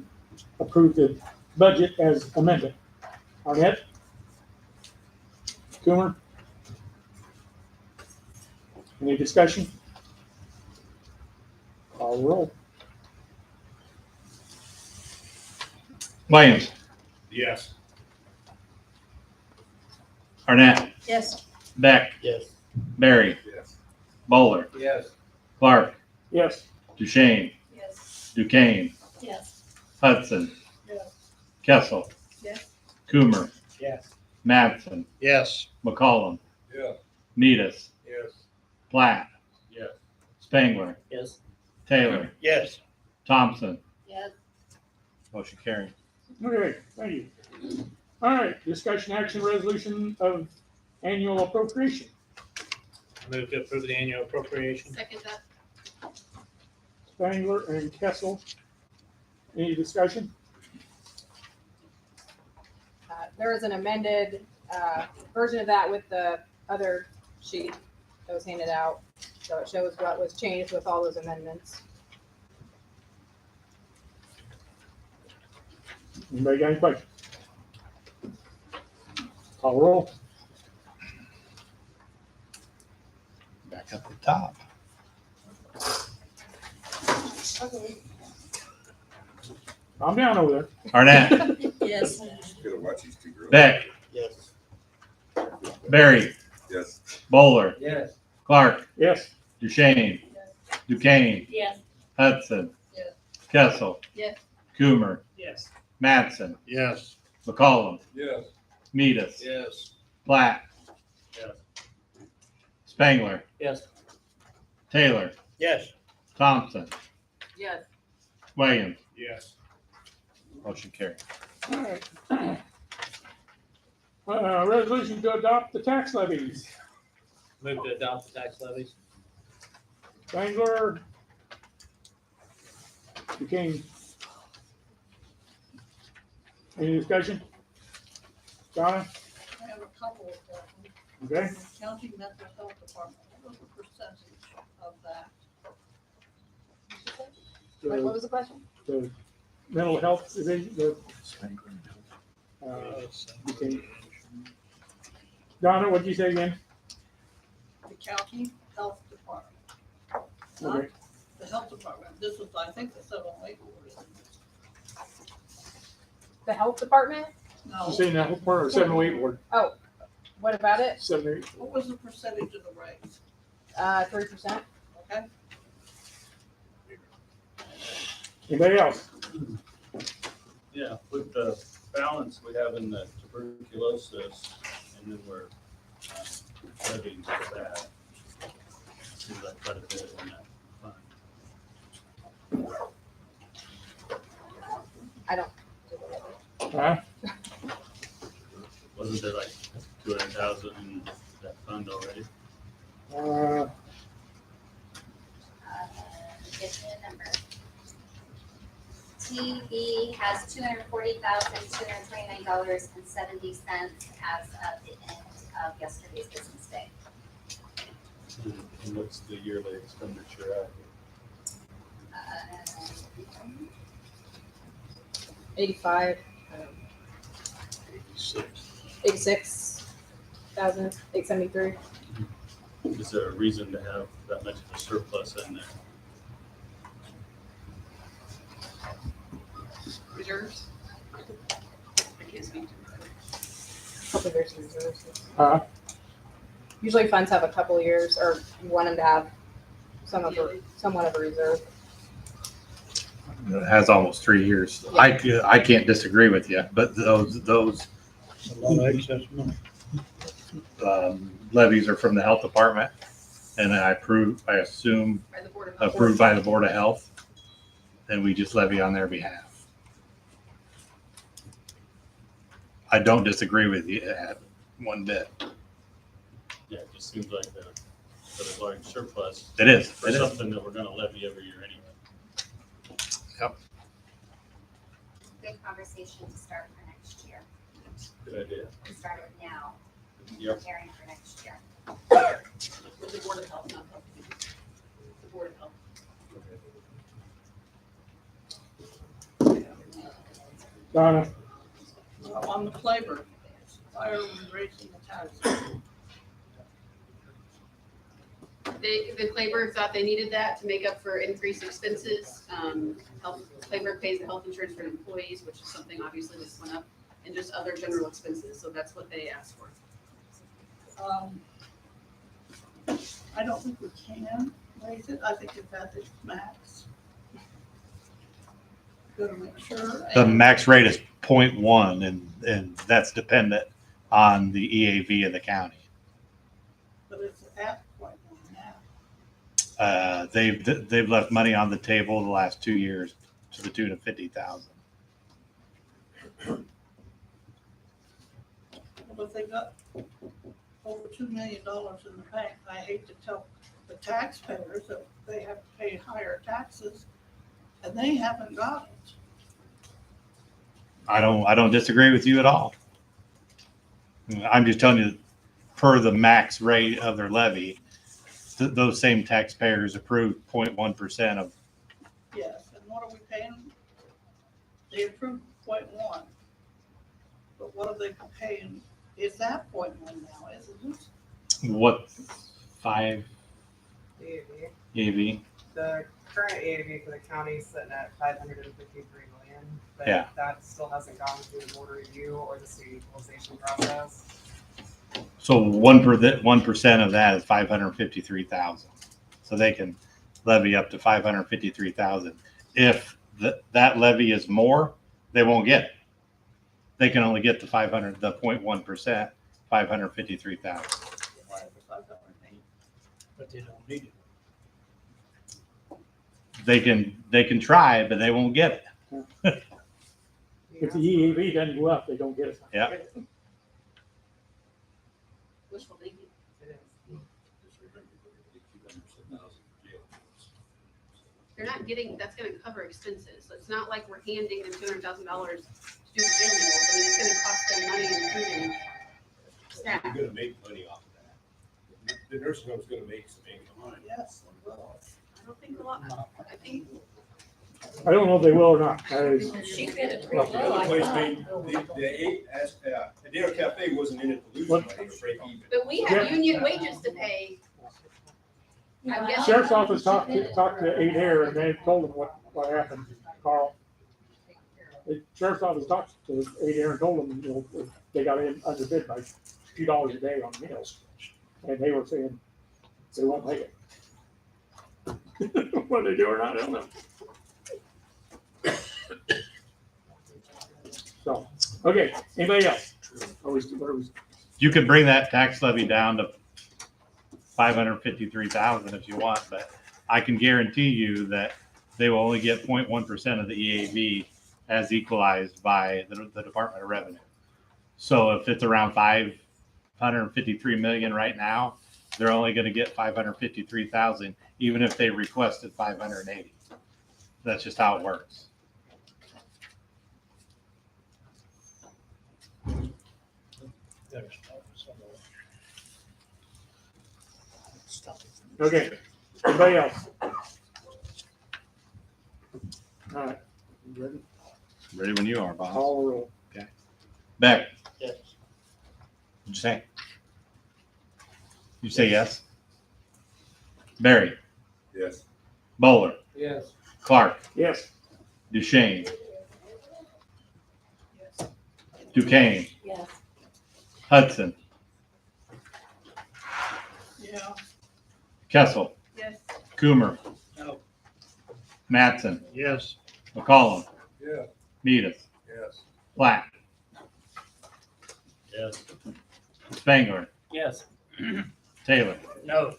approve the budget as amended. Arnett? Coomer? Any discussion? Call the roll. Williams, Yes. Arnett, Yes. Beck, Yes. Barry, Yes. Bowler, Yes. Clark, Yes. Duchesne, Yes. Duquesne, Yes. Hudson, Yes. Kessel, Yes. Coomer, Yes. Mattson, Yes. McCollum, Yeah. Metis, Yes. Platt, Yes. Spangler, Yes. Taylor, Yes. Thompson. Yes. Motion carried. Okay, thank you. All right, discussion action resolution of annual appropriation. Move to approve the annual appropriation. Second that. Spangler and Kessel. Any discussion? There is an amended version of that with the other sheet that was handed out. So it shows what was changed with all those amendments. Anybody got any questions? Call roll. Back up the top. I'm down over there. Arnett, Yes. Gotta watch these two girls. Beck, Yes. Barry, Yes. Bowler, Yes. Clark, Yes. Duchesne, Duquesne, Yes. Hudson, Yes. Kessel, Yes. Coomer, Yes. Mattson, Yes. McCollum, Yes. Metis, Yes. Platt, Yes. Spangler, Yes. Taylor, Yes. Thompson, Yes. Williams. Yes. Motion carried. All right. Resolution to adopt the tax levies. Move to adopt the tax levies. Spangler. Duquesne. Any discussion? Donna? I have a couple of questions. Okay. County Mental Health Department, what was the percentage of that? What was the question? The mental health division, Duquesne. Donna, what'd you say again? The County Health Department. Not Okay. the Health Department, this was, I think, the 708 board. The health department? No, You saying that whole part or 708 ward? What about it? 708. what was the percentage of the raise? 3%. Okay, Anybody else? Yeah, with the balance we have in the tuberculosis, and then we're levying for that. Seems like quite a bit in that fund. I don't. Huh? Wasn't there like 200,000 in that fund already? Get you a number. TB has $240,229.70 as of the end of yesterday's business day. And what's the yearly expenditure at? 85, 86,873. Is there a reason to have that much of a surplus in there? reserves? I can't speak to that. Couple years in reserves. Uh, Usually funds have a couple years, or you want them to have somewhat of a reserve. It has almost 3 years. I can't disagree with you, but those A lot of excess money. levies are from the health department, and I assume By the Board of Health. approved by the Board of Health, and we just levy on their behalf. I don't disagree with you at one bit. Yeah, it just seems like a large surplus. It is. For It is. something that we're gonna levy every year anyway. Good conversation to start for next year. Good idea. We start it now, Yep. preparing for next year. With the Board of Health, not Health. The Board of Health. Donna, On the flavor, why are we raising the taxes? The Claiborne thought they needed that to make up for increased expenses. Claiborne pays the health insurance for employees, which is something obviously this went up, and just other general expenses, so that's what they asked for. I don't think we can raise it. I think it's at the max. Gotta make sure. The and- max rate is 0.1, and that's dependent on the EAV of the county. But it's at 0.1 now. They've left money on the table the last 2 years to the tune of 50,000. But they got over $2 million in the bank. I hate to tell the taxpayers that they have to pay higher taxes, and they haven't got it. I don't disagree with you at all. I'm just telling you, per the max rate of their levy, those same taxpayers approved 0.1% of. Yes, and what are we paying? They approved 0.1. But what are they paying? Is that 0.1 now, isn't it? What, 5 EAV. EAV? The current EAV for the county is sitting at 553 million, but Yeah. that still hasn't gone through the board review or the state equalization process. So 1% of that is 553,000. So they can levy up to 553,000. If that levy is more, they won't get it. They can only get the 0.1%, 553,000. But they don't need it. They can try, but they won't get it. if the EAV doesn't go up, they don't get it. Yeah. Wishful thinking. They're not getting, that's gonna cover expenses, so it's not like we're handing them $200,000 to do the jail meals. I mean, it's gonna cost them money in food and staff. You're gonna make money off of that. The nursing home's gonna make some income. Yes, well, I don't think a lot, I think. I don't know if they will or not. She fit it Well, pretty low, I Place thought. made, the dinner cafe wasn't in it to lose money, it was break even. But we have union wages to pay. I'm guessing. Sheriff's office talked to Adair and they told them what happened, Carl. The sheriff's office talked to Adair and told them, they got in underbid by $2 a day on meals. And they were saying they won't make it. Whether they do or not, I don't know. So, okay, anybody else? You can bring that tax levy down to 553,000 if you want, but I can guarantee you that they will only get 0.1% of the EAV as equalized by the Department of Revenue. So if it's around 553 million right now, they're only going to get 553,000, even if they requested 580. That's just how it works. Okay, anybody else? All right, you ready? Ready when you are, boss. Call roll. Okay. Beck. Yes. What'd you say? You say yes? Barry. Yes. Bowler. Yes. Clark. Yes. Duchesne. Duquesne, Yes. Hudson, Yeah. Kessel, Yes. Coomer, No. Mattson, Yes. McCollum, Yeah. Medis, Yes. Black, Yes. Spangler, Yes. Taylor, No.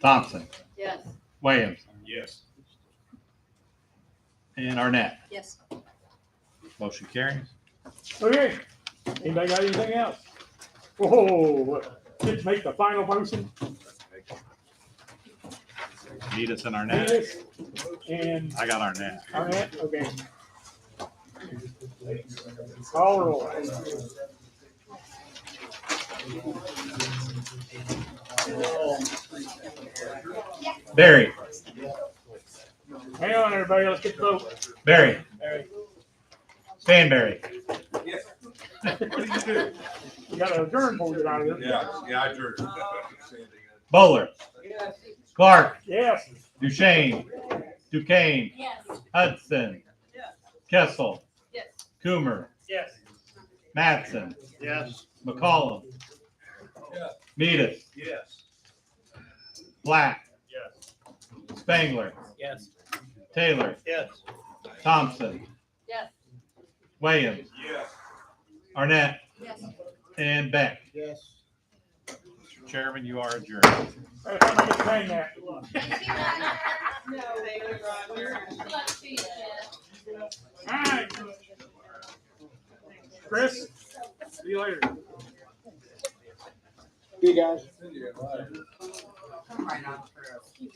Thompson, Yes. Williams, Yes. and Arnett. Yes. Motion carries. Okay, anybody got anything else? Whoa, let's make the final motion. Medis and Arnett. Venus and I got Arnett. Arnett, okay. Call roll. Barry, Hang on, everybody, let's get the vote. Barry, Stanberry, Yes. What do you do? We got a adjourn before we get out of here. Yeah, I heard. Bowler, Yes. Clark, Yes. Duchesne, Duquesne, Yes. Hudson, Yes. Kessel, Yes. Coomer, Yes. Mattson, Yes. McCollum, Yeah. Medis, Yes. Black, Yes. Spangler, Yes. Taylor, Yes. Thompson, Yes. Williams, Yes. Arnett, Yes. and Beck. Yes. Mr. Chairman, you are adjourned. By the time I get to hang that. No, they were All right. Chris, see you later. You guys. Yeah, right. Come right on through.